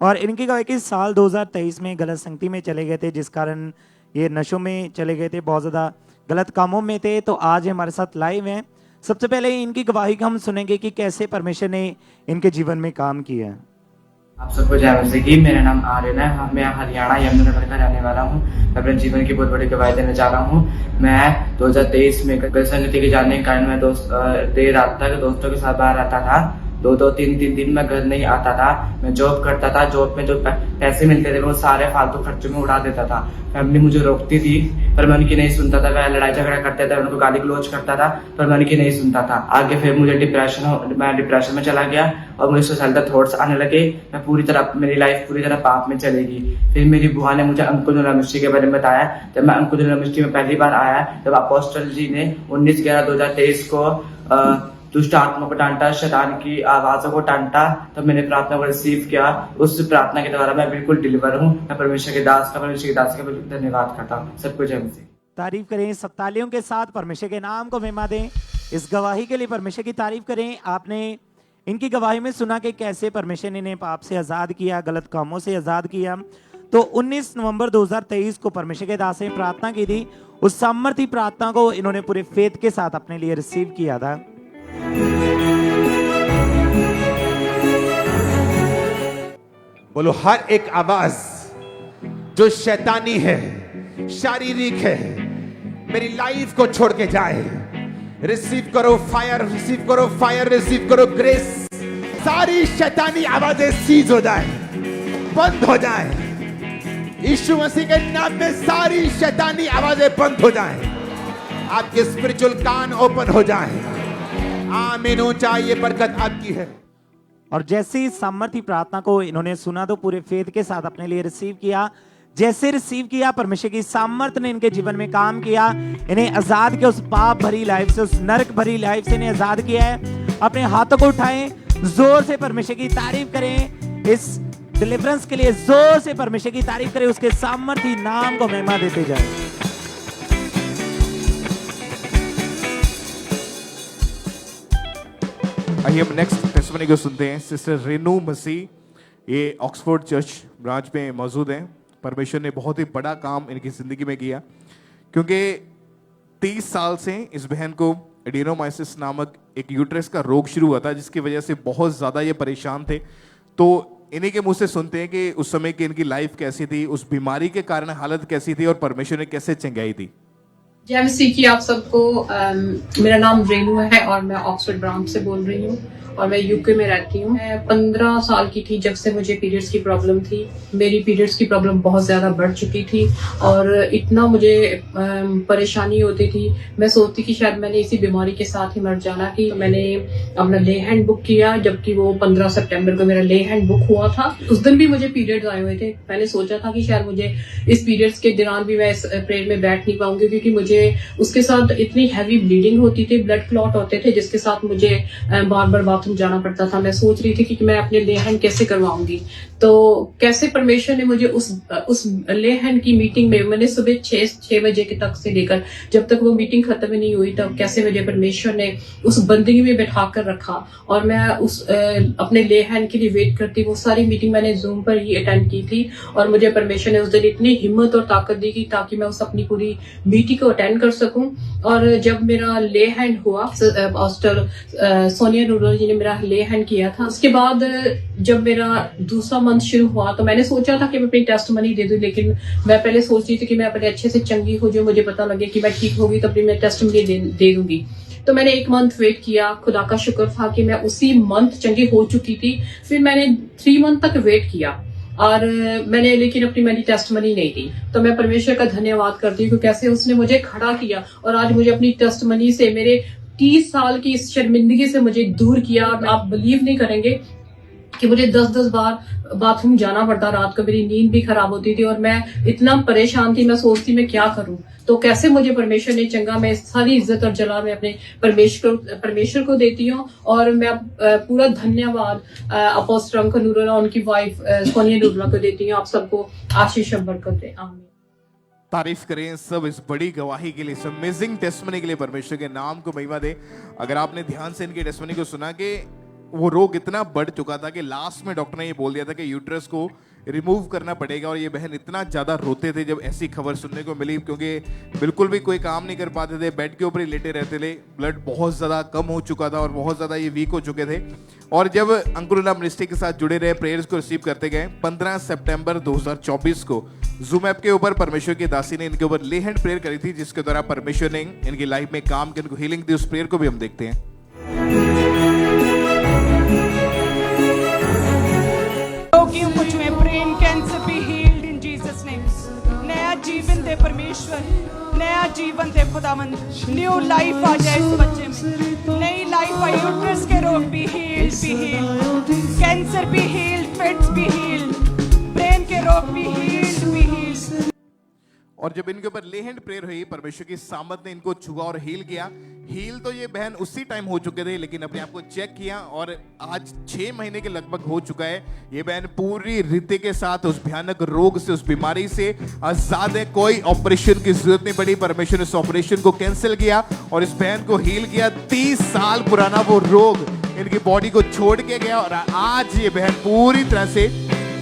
और इनकी गवाही कि साल 2023 में गलत संगति में चले गए थे, जिस कारण ये नशों में चले गए थे, बहुत ज़्यादा गलत कामों में थे। तो आज हमारे साथ लाइव हैं। सबसे पहले इनकी गवाही को हम सुनेंगे कि कैसे परमेश्वर ने इनके जीवन में काम किया है। आप सबको जय मसीह की। मेरा नाम आर्यन है, मैं हरियाणा यमुनानगर का रहने वाला हूँ। मैं अपने जीवन की बहुत बड़ी गवाही देने जा रहा हूँ। मैं 2023 में गलत संगति के जानने के कारण मैं देर रात तक दोस्तों के साथ बाहर रहता था। 2-3 दिन मैं घर नहीं आता था। मैं जॉब करता था, जॉब में जो पैसे मिलते थे वो सारे फालतू खर्चों में उड़ा देता था। फैमिली मुझे रोकती थी पर मैं उनकी नहीं सुनता था। वह लड़ाई झगड़ा करते थे, उनको गाली गलौज करता था पर मैं उनकी नहीं सुनता था। आगे फिर मुझे मैं डिप्रेशन में चला गया और मुझे सुसाइडल थॉट्स आने लगे। मैं मेरी लाइफ पूरी तरह पाप में चलेगी। फिर मेरी बुआ ने मुझे अंकुर मिनिस्ट्री के बारे में बताया। जब मैं अंकुर मिनिस्ट्री में पहली बार आया तब अपोस्टल जी ने 19/11/2023 को दुष्ट आत्मा को डांटा, शैतान की आवाजों को डांटा। तब मैंने प्रार्थना को रिसीव किया। उस प्रार्थना के द्वारा मैं बिल्कुल डिलीवर हूँ। मैं परमेश्वर के दास का बिल्कुल धन्यवाद करता हूँ। सबको जय मसीह। तारीफ करें, सब तालियों के साथ परमेश्वर के नाम को महिमा दें। इस गवाही के लिए परमेश्वर की तारीफ करें। आपने इनकी गवाही में सुना कि कैसे परमेश्वर ने इन्हें पाप से आज़ाद किया, गलत कामों से आज़ाद किया। तो 19 नवंबर 2023 को परमेश्वर के दास ने प्रार्थना की थी उस सामर्थी प्रार्थना को इन्होंने पूरे फेथ के साथ अपने लिए रिसीव किया था। बोलो, हर एक आवाज जो शैतानी है, शारीरिक है, मेरी लाइफ को छोड़ के जाए, रिसीव करो फायर, रिसीव करो फायर, रिसीव करो ग्रेस। सारी शैतानी आवाजें सीज हो जाए, बंद हो जाए। यीशु मसीह के नाम में सारी शैतानी आवाजें बंद हो जाए, आपके स्पिरिचुअल कान ओपन हो जाए। आमीन। ऊंचा, ये बरकत आपकी है। और जैसे ही सामर्थी प्रार्थना को इन्होंने सुना तो पूरे फेथ के साथ अपने लिए रिसीव किया। जैसे रिसीव किया, परमेश्वर की सामर्थ्य ने इनके जीवन में काम किया, इन्हें आजाद किया उस पाप भरी लाइफ से, उस नरक भरी लाइफ से इन्हें आजाद किया है। अपने हाथों को उठाएं, जोर से परमेश्वर की तारीफ करें। इस डिलीवरेंस के लिए जोर से परमेश्वर की तारीफ करें, उसके सामर्थी नाम को महिमा देते जाएं। आइए हम नेक्स्ट टेस्टिमनी को सुनते हैं। सिस्टर रेनू मसीह, ये ऑक्सफोर्ड चर्च ब्रांच में मौजूद हैं। परमेश्वर ने बहुत ही बड़ा काम इनकी जिंदगी में किया, क्योंकि 30 साल से इस बहन को एडिनोमाइसिस नामक एक यूट्रस का रोग शुरू हुआ था, जिसकी वजह से बहुत ज़्यादा ये परेशान थे। तो इन्हीं के मुंह से सुनते हैं कि उस समय की इनकी लाइफ कैसी थी, उस बीमारी के कारण हालत कैसी थी और परमेश्वर ने कैसे चंगाई थी। जय मसीह की आप सबको। मेरा नाम रेनू है और मैं ऑक्सफोर्ड ब्रांच से बोल रही हूँ और मैं यूके में रहती हूँ। मैं 15 साल की थी जब से मुझे पीरियड्स की प्रॉब्लम थी। मेरी पीरियड्स की प्रॉब्लम बहुत ज़्यादा बढ़ चुकी थी और इतना मुझे परेशानी होती थी, मैं सोचती कि शायद मैंने इसी बीमारी के साथ ही मर जाना। कि मैंने अपना ले हैंड बुक किया, जबकि वो 15 सितंबर को मेरा ले हैंड बुक हुआ था। उस दिन भी मुझे पीरियड्स आए हुए थे। मैंने सोचा था कि शायद मुझे इस पीरियड्स के दौरान भी मैं इस प्रेयर में बैठ नहीं पाऊंगी, क्योंकि मुझे उसके साथ इतनी हैवी ब्लीडिंग होती थी, ब्लड क्लॉट होते थे, जिसके साथ मुझे बार बार बाथरूम जाना पड़ता था। मैं सोच रही थी कि मैं अपने ले हैंड कैसे करवाऊंगी। तो कैसे परमेश्वर ने मुझे उस ले हैंड की मीटिंग में, मैंने सुबह 6 बजे के तक से लेकर जब तक वो मीटिंग खत्म ही नहीं हुई, तब कैसे मुझे परमेश्वर ने उस बंदगी में बैठा कर रखा और मैं उस अपने ले हैंड के लिए वेट करती। वो सारी मीटिंग मैंने जूम पर ही अटेंड की थी और मुझे परमेश्वर ने उस दिन इतनी हिम्मत और ताकत दी कि ताकि मैं उस अपनी पूरी मीटिंग को अटेंड कर सकूं। और जब मेरा ले हैंड हुआ, पास्टर सोनिया नूडल जी ने मेरा ले हैंड किया था। उसके बाद जब मेरा दूसरा मंथ शुरू हुआ तो मैंने सोचा था कि मैं अपनी टेस्टमनी दे दूं, लेकिन मैं पहले सोच रही थी कि मैं अपने अच्छे से चंगी हो जाऊं, मुझे पता लगे कि मैं ठीक होगी तब मैं टेस्टमनी दे दूंगी। तो मैंने 1 मंथ वेट किया। खुदा का शुक्र था कि मैं उसी मंथ चंगी हो चुकी थी। फिर मैंने 3 मंथ तक वेट किया और मैंने लेकिन अपनी मेरी टेस्टमनी नहीं दी। तो मैं परमेश्वर का धन्यवाद करती हूँ कि कैसे उसने मुझे खड़ा किया और आज मुझे अपनी टेस्टमनी से, मेरे 30 साल की इस शर्मिंदगी से मुझे दूर किया। आप बिलीव नहीं करेंगे कि मुझे 10-10 बार बाथरूम जाना पड़ता, रात को मेरी नींद भी खराब होती थी और मैं इतना परेशान थी, मैं सोचती मैं क्या करूं। तो कैसे मुझे परमेश्वर ने चंगा, मैं सारी इज्जत और जला मैं अपने परमेश्वर को देती हूँ। और मैं पूरा धन्यवाद अपोस्टल अंकल नूरुल्लाह, उनकी वाइफ सोनिया नूरुल्लाह को देती हूँ। आप सबको आशीष और बरकत दे। आमीन। तारीफ करें सब इस बड़ी गवाही के लिए, इस अमेजिंग टेस्टमनी के लिए। परमेश्वर के नाम को महिमा दे। अगर आपने ध्यान से इनकी टेस्टमनी को सुना कि वो रोग इतना बढ़ चुका था कि लास्ट में डॉक्टर ने ये बोल दिया था कि यूट्रस को रिमूव करना पड़ेगा। और ये बहन इतना ज़्यादा रोते थे जब ऐसी खबर सुनने को मिली, क्योंकि बिल्कुल भी कोई काम नहीं कर पाते थे, बेड के ऊपर ही लेटे रहते थे। ब्लड बहुत ज़्यादा कम हो चुका था और बहुत ज़्यादा ये वीक हो चुके थे। और जब अंकुरना मिनिस्ट्री के साथ जुड़े रहे, प्रेयर्स को रिसीव करते गए, 15 सितंबर 2024 को जूम ऐप के ऊपर परमेश्वर की दासी ने इनके ऊपर ले हैंड प्रेयर करी थी, जिसके द्वारा परमेश्वर ने इनकी लाइफ में काम के इनको हीलिंग दी। उस प्रेयर को भी हम देखते हैं। Brain cancer be healed in Jesus name. नया जीवन दे परमेश्वर, नया जीवन दे खुदावंद, न्यू लाइफ आ जाए इस बच्चे में, नई लाइफ आई। यूट्रस के रोग be healed, cancer be healed, fits be healed, brain के रोग बी हील्ड, बी हील्ड। और जब इनके ऊपर ले हैंड प्रेयर हुई, परमेश्वर की सामत ने इनको छुआ और हील किया। हील तो ये बहन उसी टाइम हो चुके थे, लेकिन अपने आप को चेक किया और आज 6 महीने के लगभग हो चुका है। ये बहन पूरी रीति के साथ उस भयानक रोग से, उस बीमारी से आजाद है। कोई ऑपरेशन की जरूरत नहीं पड़ी। परमेश्वर ने इस ऑपरेशन को कैंसिल किया और इस बहन को हील किया। 30 साल पुराना वो रोग इनकी बॉडी को छोड़ के गया और आज ये बहन पूरी तरह से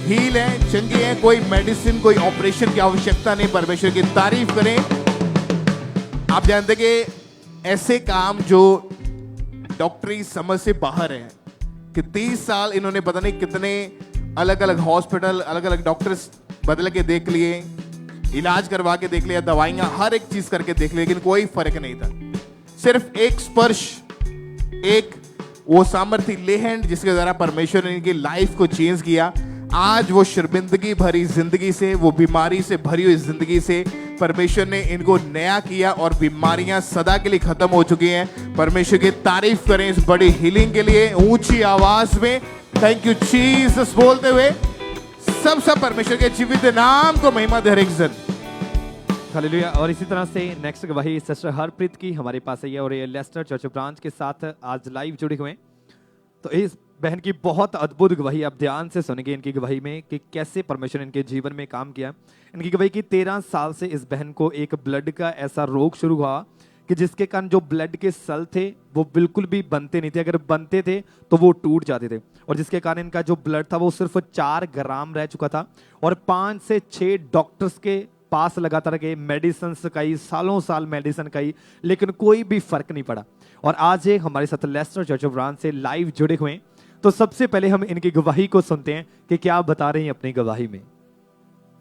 हील है, चंगी है। कोई मेडिसिन, कोई ऑपरेशन की आवश्यकता नहीं। परमेश्वर की तारीफ करें। आप जानते कि ऐसे काम जो डॉक्टरी समझ से बाहर है कि 30 साल इन्होंने पता नहीं कितने अलग अलग हॉस्पिटल, अलग अलग डॉक्टर्स बदल के देख लिए, इलाज करवा के देख लिया, दवाइयां हर एक चीज करके देख ली, लेकिन कोई फर्क नहीं था। सिर्फ एक स्पर्श, एक वो सामर्थ्य लेहैंड जिसके द्वारा परमेश्वर ने इनकी लाइफ को चेंज किया। आज वो शर्मिंदगी भरी जिंदगी से, वो बीमारी से भरी हुई जिंदगी से परमेश्वर ने इनको नया किया और बीमारियां सदा के लिए खत्म हो चुकी हैं। परमेश्वर की तारीफ करें इस बड़ी हीलिंग के लिए ऊंची आवाज में थैंक यू जीसस बोलते हुए सब परमेश्वर के जीवित नाम को महिमा दे हर एक जन। हालेलुया। और इसी तरह से नेक्स्ट गवाही सिस्टर हरप्रीत की हमारे पास है और ये लेस्टर चर्च ब्रांच के साथ आज लाइव जुड़े हुए हैं। तो इस बहन की बहुत अद्भुत गवाही आप ध्यान से सुनेंगे इनकी गवाही में कि कैसे परमेश्वर इनके जीवन में काम किया। इनकी गवाही की 13 साल से इस बहन को एक ब्लड का ऐसा रोग शुरू हुआ कि जिसके कारण जो ब्लड के सेल थे वो बिल्कुल भी बनते नहीं थे, अगर बनते थे तो वो टूट जाते थे, और जिसके कारण इनका जो ब्लड था वो सिर्फ 4 ग्राम रह चुका था। और 5 से 6 डॉक्टर्स के पास लगातार गए, मेडिसिन कई सालों साल मेडिसिन कई, लेकिन कोई भी फर्क नहीं पड़ा। और आज ये हमारे साथ लेस्टर चर्च ब्रांच से लाइव जुड़े हुए हैं। तो सबसे पहले हम इनकी गवाही को सुनते हैं कि क्या बता रहे हैं अपनी गवाही में।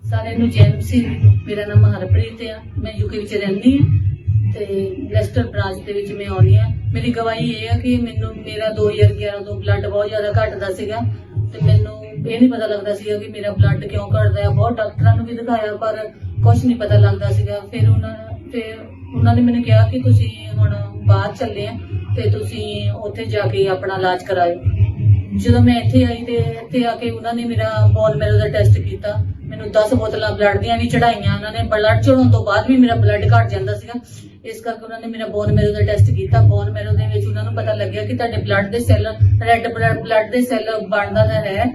सारे ਨੂੰ ਜੈਨ ਸੀ, ਮੇਰਾ ਨਾਮ ਹਰਪ੍ਰੀਤ ਆ, ਮੈਂ ਯੂਕੇ ਵਿੱਚ ਰਹਿੰਦੀ ਹਾਂ ਤੇ ਲੈਸਟਰ ਬ੍ਰਾਂਚ ਦੇ ਵਿੱਚ ਮੈਂ ਆਉਂਦੀ ਹਾਂ। ਮੇਰੀ ਗਵਾਹੀ ਇਹ ਆ ਕਿ ਮੈਨੂੰ ਮੇਰਾ 2011 ਤੋਂ ਬਲੱਡ ਬਹੁਤ ਜ਼ਿਆਦਾ ਘਟਦਾ ਸੀਗਾ ਤੇ ਮੈਨੂੰ ਇਹ ਨਹੀਂ ਪਤਾ ਲੱਗਦਾ ਸੀਗਾ ਕਿ ਮੇਰਾ ਬਲੱਡ ਕਿਉਂ ਘਟਦਾ ਹੈ। ਬਹੁਤ ਡਾਕਟਰਾਂ ਨੂੰ ਵੀ ਦਿਖਾਇਆ ਪਰ ਕੁਝ ਨਹੀਂ ਪਤਾ ਲੱਗਦਾ ਸੀਗਾ। ਫਿਰ ਉਹਨਾਂ ਨੇ ਮੈਨੂੰ ਕਿਹਾ ਕਿ ਤੁਸੀਂ ਹੁਣ ਬਾਹਰ ਚੱਲੇ ਆ ਤੇ ਤੁਸੀਂ ਉੱਥੇ ਜਾ ਕੇ ਆਪਣਾ ਇਲਾਜ ਕਰਾਇਓ। ਜਦੋਂ ਮੈਂ ਇੱਥੇ ਆਈ ਤੇ ਇੱਥੇ ਆ ਕੇ ਉਹਨਾਂ ਨੇ ਮੇਰਾ ਬੋਨ ਮੈਰੋ ਦਾ ਟੈਸਟ ਕੀਤਾ, ਮੈਨੂੰ 10 ਬੋਤਲਾਂ ਬਲੱਡ ਦੀਆਂ ਵੀ ਚੜਾਈਆਂ। ਉਹਨਾਂ ਨੇ ਬਲੱਡ ਚੜਾਉਣ ਤੋਂ ਬਾਅਦ ਵੀ ਮੇਰਾ ਬਲੱਡ ਘਟ ਜਾਂਦਾ ਸੀਗਾ, ਇਸ ਕਰਕੇ ਉਹਨਾਂ ਨੇ ਮੇਰਾ ਬੋਨ ਮੈਰੋ ਦਾ ਟੈਸਟ ਕੀਤਾ। ਬੋਨ ਮੈਰੋ ਦੇ ਵਿੱਚ ਉਹਨਾਂ ਨੂੰ ਪਤਾ ਲੱਗਿਆ ਕਿ ਤੁਹਾਡੇ ਬਲੱਡ ਦੇ ਸੈੱਲ, ਰੈੱਡ ਬਲੱਡ ਦੇ ਸੈੱਲ ਬਣਦਾ ਤਾਂ ਹੈ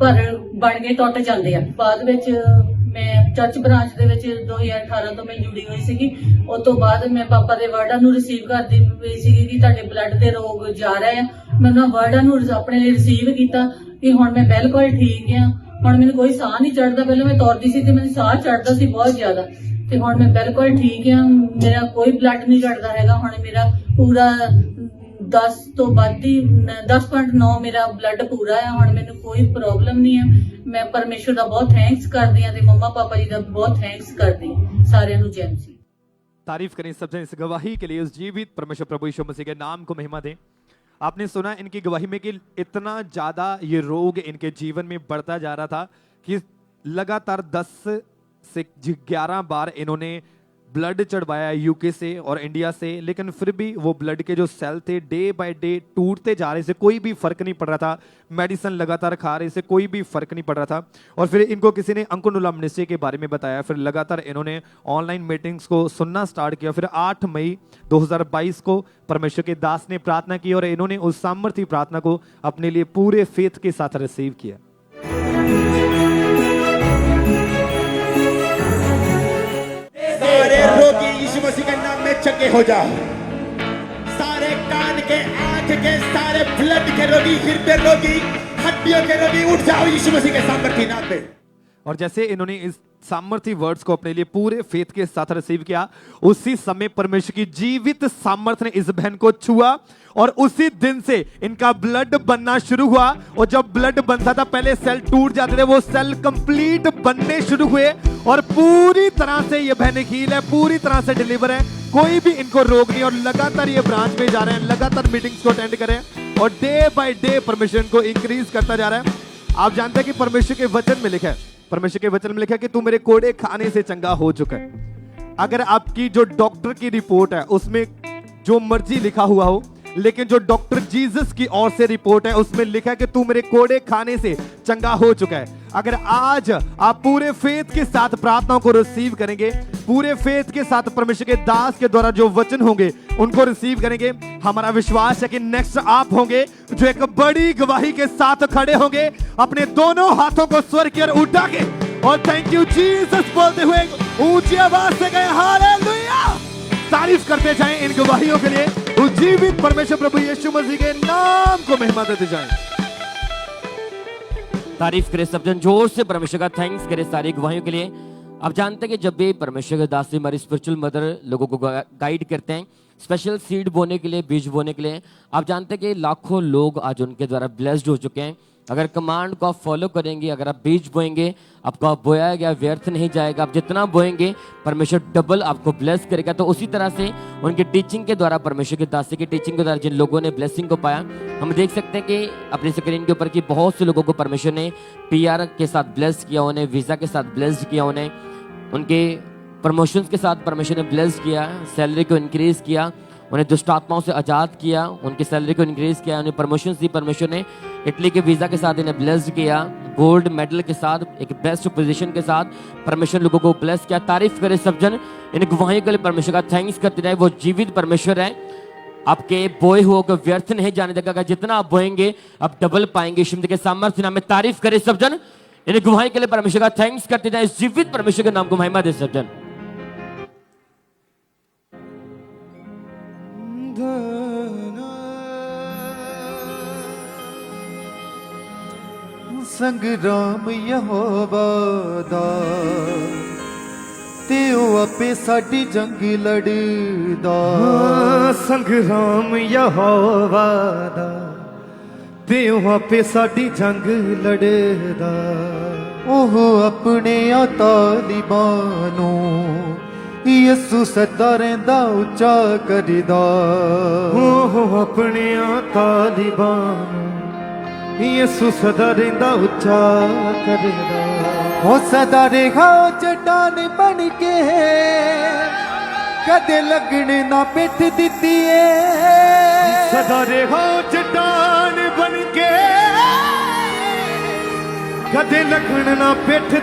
ਪਰ ਬਣ ਕੇ ਟੁੱਟ ਜਾਂਦੇ ਆ। ਬਾਅਦ ਵਿੱਚ ਮੈਂ ਚਰਚ ਬ੍ਰਾਂਚ ਦੇ ਵਿੱਚ 2018 ਤੋਂ ਮੈਂ ਜੁੜੀ ਹੋਈ ਸੀਗੀ। ਉਸ ਤੋਂ ਬਾਅਦ ਮੈਂ ਪਾਪਾ ਦੇ ਵਰਡਾਂ ਨੂੰ ਰਿਸੀਵ ਕਰਦੀ ਪਈ ਸੀਗੀ ਕਿ ਤੁਹਾਡੇ ਬਲੱਡ ਦੇ ਰੋਗ ਜਾ ਰਹੇ ਆ। ਮੈਂ ਉਹਨਾਂ ਵਰਡਾਂ ਨੂੰ ਆਪਣੇ ਲਈ ਰਿਸੀਵ ਕੀਤਾ ਕਿ ਹੁਣ ਮੈਂ ਬਿਲਕੁਲ ਠੀਕ ਆ। ਹੁਣ ਮੈਨੂੰ ਕੋਈ ਸਾਹ ਨਹੀਂ ਚੜਦਾ। ਪਹਿਲਾਂ ਮੈਂ ਤੁਰਦੀ ਸੀ ਤੇ ਮੈਨੂੰ ਸਾਹ ਚੜਦਾ ਸੀ ਬਹੁਤ ਜ਼ਿਆਦਾ, ਤੇ ਹੁਣ ਮੈਂ ਬਿਲਕੁਲ ਠੀਕ ਆ। ਮੇਰਾ ਕੋਈ ਬਲੱਡ ਨਹੀਂ ਘਟਦਾ ਹੈਗਾ। ਹੁਣ ਮੇਰਾ ਪੂਰਾ 10 ਤੋਂ ਵੱਧ ਹੀ 10.9 ਮੇਰਾ ਬਲੱਡ ਪੂਰਾ ਆ। ਹੁਣ ਮੈਨੂੰ ਕੋਈ ਪ੍ਰੋਬਲਮ ਨਹੀਂ ਹੈ। ਮੈਂ ਪਰਮੇਸ਼ਵਰ ਦਾ ਬਹੁਤ ਥੈਂਕਸ ਕਰਦੀ ਹਾਂ ਤੇ ਮੰਮਾ ਪਾਪਾ जी ਦਾ बहुत थैंक्स करती हूँ। सारे नु जय मसीह। तारीफ करें सबसे इस गवाही के लिए, उस जीवित परमेश्वर प्रभु यीशु मसीह के नाम को महिमा दें। आपने सुना इनकी गवाही में कि इतना ज्यादा ये रोग इनके जीवन में बढ़ता जा रहा था कि लगातार 10 से 11 बार इन्होंने ब्लड चढ़वाया यूके से और इंडिया से, लेकिन फिर भी वो ब्लड के जो सेल थे डे बाय डे टूटते जा रहे, से कोई भी फर्क नहीं पड़ रहा था। मेडिसिन लगातार खा रहे से कोई भी फर्क नहीं पड़ रहा था। और फिर इनको किसी ने अंकुनुला मिनिस्ट्री के बारे में बताया, फिर लगातार इन्होंने ऑनलाइन मीटिंग्स को सुनना स्टार्ट किया। फिर 8 मई 2022 को परमेश्वर के दास ने प्रार्थना की और इन्होंने उस सामर्थ्य प्रार्थना को अपने लिए पूरे फेथ के साथ रिसीव किया। सारे रोगी यीशु मसीह के नाम में चंगे हो जाओ। सारे कान के, आंख के, सारे ब्लड के रोगी, हृदय रोगी, हड्डियों के रोगी उठ जाओ यीशु मसीह के सामर्थ्य नाम में। और जैसे इन्होंने इस सामर्थ्य वर्ड्स को अपने लिए पूरे फेथ के साथ रिसीव किया, उसी समय परमेश्वर की जीवित सामर्थ्य ने इस बहन को छुआ और उसी दिन से इनका ब्लड बनना शुरू हुआ। और जब ब्लड बनता था पहले सेल टूट जाते थे, वो सेल कंप्लीट बनने शुरू हुए और पूरी तरह से ये बहन हील है, पूरी तरह से डिलीवर है, कोई भी इनको रोग नहीं। और लगातार ये ब्रांच में जा रहे हैं, लगातार मीटिंग्स को अटेंड कर रहे हैं और डे बाय डे परमेश्वर इनको इंक्रीज करता जा रहा है। आप जानते हैं कि परमेश्वर के वचन में लिखा है, परमेश्वर के वचन में लिखा है कि तू मेरे कोड़े खाने से चंगा हो चुका है। अगर आपकी जो डॉक्टर की रिपोर्ट है उसमें जो मर्जी लिखा हुआ हो, लेकिन जो डॉक्टर जीसस की ओर से रिपोर्ट है उसमें लिखा है कि तू मेरे कोड़े खाने से चंगा हो चुका है। अगर आज आप पूरे फेथ के साथ प्रार्थनाओं को रिसीव करेंगे, पूरे फेथ के साथ परमेश्वर के दास के द्वारा जो वचन होंगे उनको रिसीव करेंगे, हमारा विश्वास है कि नेक्स्ट आप होंगे जो एक बड़ी गवाही के साथ खड़े होंगे, अपने दोनों हाथों को स्वर की ओर उठा के और थैंक यू जीसस बोलते हुए ऊंची आवाज से गए हालेलुया। तारीफ करते जाएं इन गवाहियों के लिए, उस जीवित परमेश्वर प्रभु यीशु मसीह के नाम को महिमा देते जाएं। तारीफ करें सब जन जोर से, परमेश्वर का थैंक्स करें सारी गवाहियों के लिए। आप जानते हैं कि जब भी परमेश्वर के दास हमारी स्पिरिचुअल मदर लोगों को गाइड करते हैं स्पेशल सीड बोने के लिए, बीज बोने के लिए, आप जानते हैं कि लाखों लोग आज उनके द्वारा ब्लेस्ड हो चुके हैं। अगर कमांड को आप फॉलो करेंगे, अगर आप बीज बोएंगे, आपका बोया गया व्यर्थ नहीं जाएगा। आप जितना बोएंगे परमेश्वर डबल आपको ब्लेस करेगा। तो उसी तरह से उनकी टीचिंग के द्वारा, परमेश्वर के दास की टीचिंग के द्वारा जिन लोगों ने ब्लेसिंग को पाया, हम देख सकते हैं कि अपनी स्क्रीन के ऊपर कि बहुत से लोगों को परमेश्वर ने PR के साथ ब्लेस किया, उन्हें वीज़ा के साथ ब्लेस किया, उन्हें उनके प्रमोशंस के साथ परमेश्वर ने ब्लेस किया, सैलरी को इंक्रीज किया, उन्हें दुष्ट आत्माओं से आज़ाद किया, उनकी सैलरी को इंक्रीज किया, उन्हें प्रमोशन दी परमेश्वर ने, इटली के वीज़ा के साथ इन्हें ब्लेस किया, गोल्ड मेडल के साथ, एक बेस्ट पोजीशन के साथ परमेश्वर लोगों को ब्लेस किया। तारीफ करे सब जन, इन गवाहियों के लिए परमेश्वर का थैंक्स करते रहे। वो जीवित परमेश्वर है, आपके बोए हुए को व्यर्थ नहीं जाने देगा। जितना आप बोएंगे आप डबल पाएंगे। यीशु के सामर्थ्य नाम में तारीफ करे सब जन, इन गवाही के लिए परमेश्वर का थैंक्स करते जाए। जीवित परमेश्वर के नाम को महिमा दे सब जन। संग्राम यहोवा दा ते ओ आपे साडी जंग लड़दा। संग्राम यहोवा दा ते ओ आपे साडी जंग लड़दा। ओह अपने तालिबानों यसु सदा रहिंदा उच्चा करदा। ओह अपने तालिबानों यसु सदा रहिंदा उच्चा करदा। हो सदा रेहा चट्टान बन के कदे लगन ना पिठ दित्ती है। सदा रेहा चट्टान बन के कदे लगन ना पिठ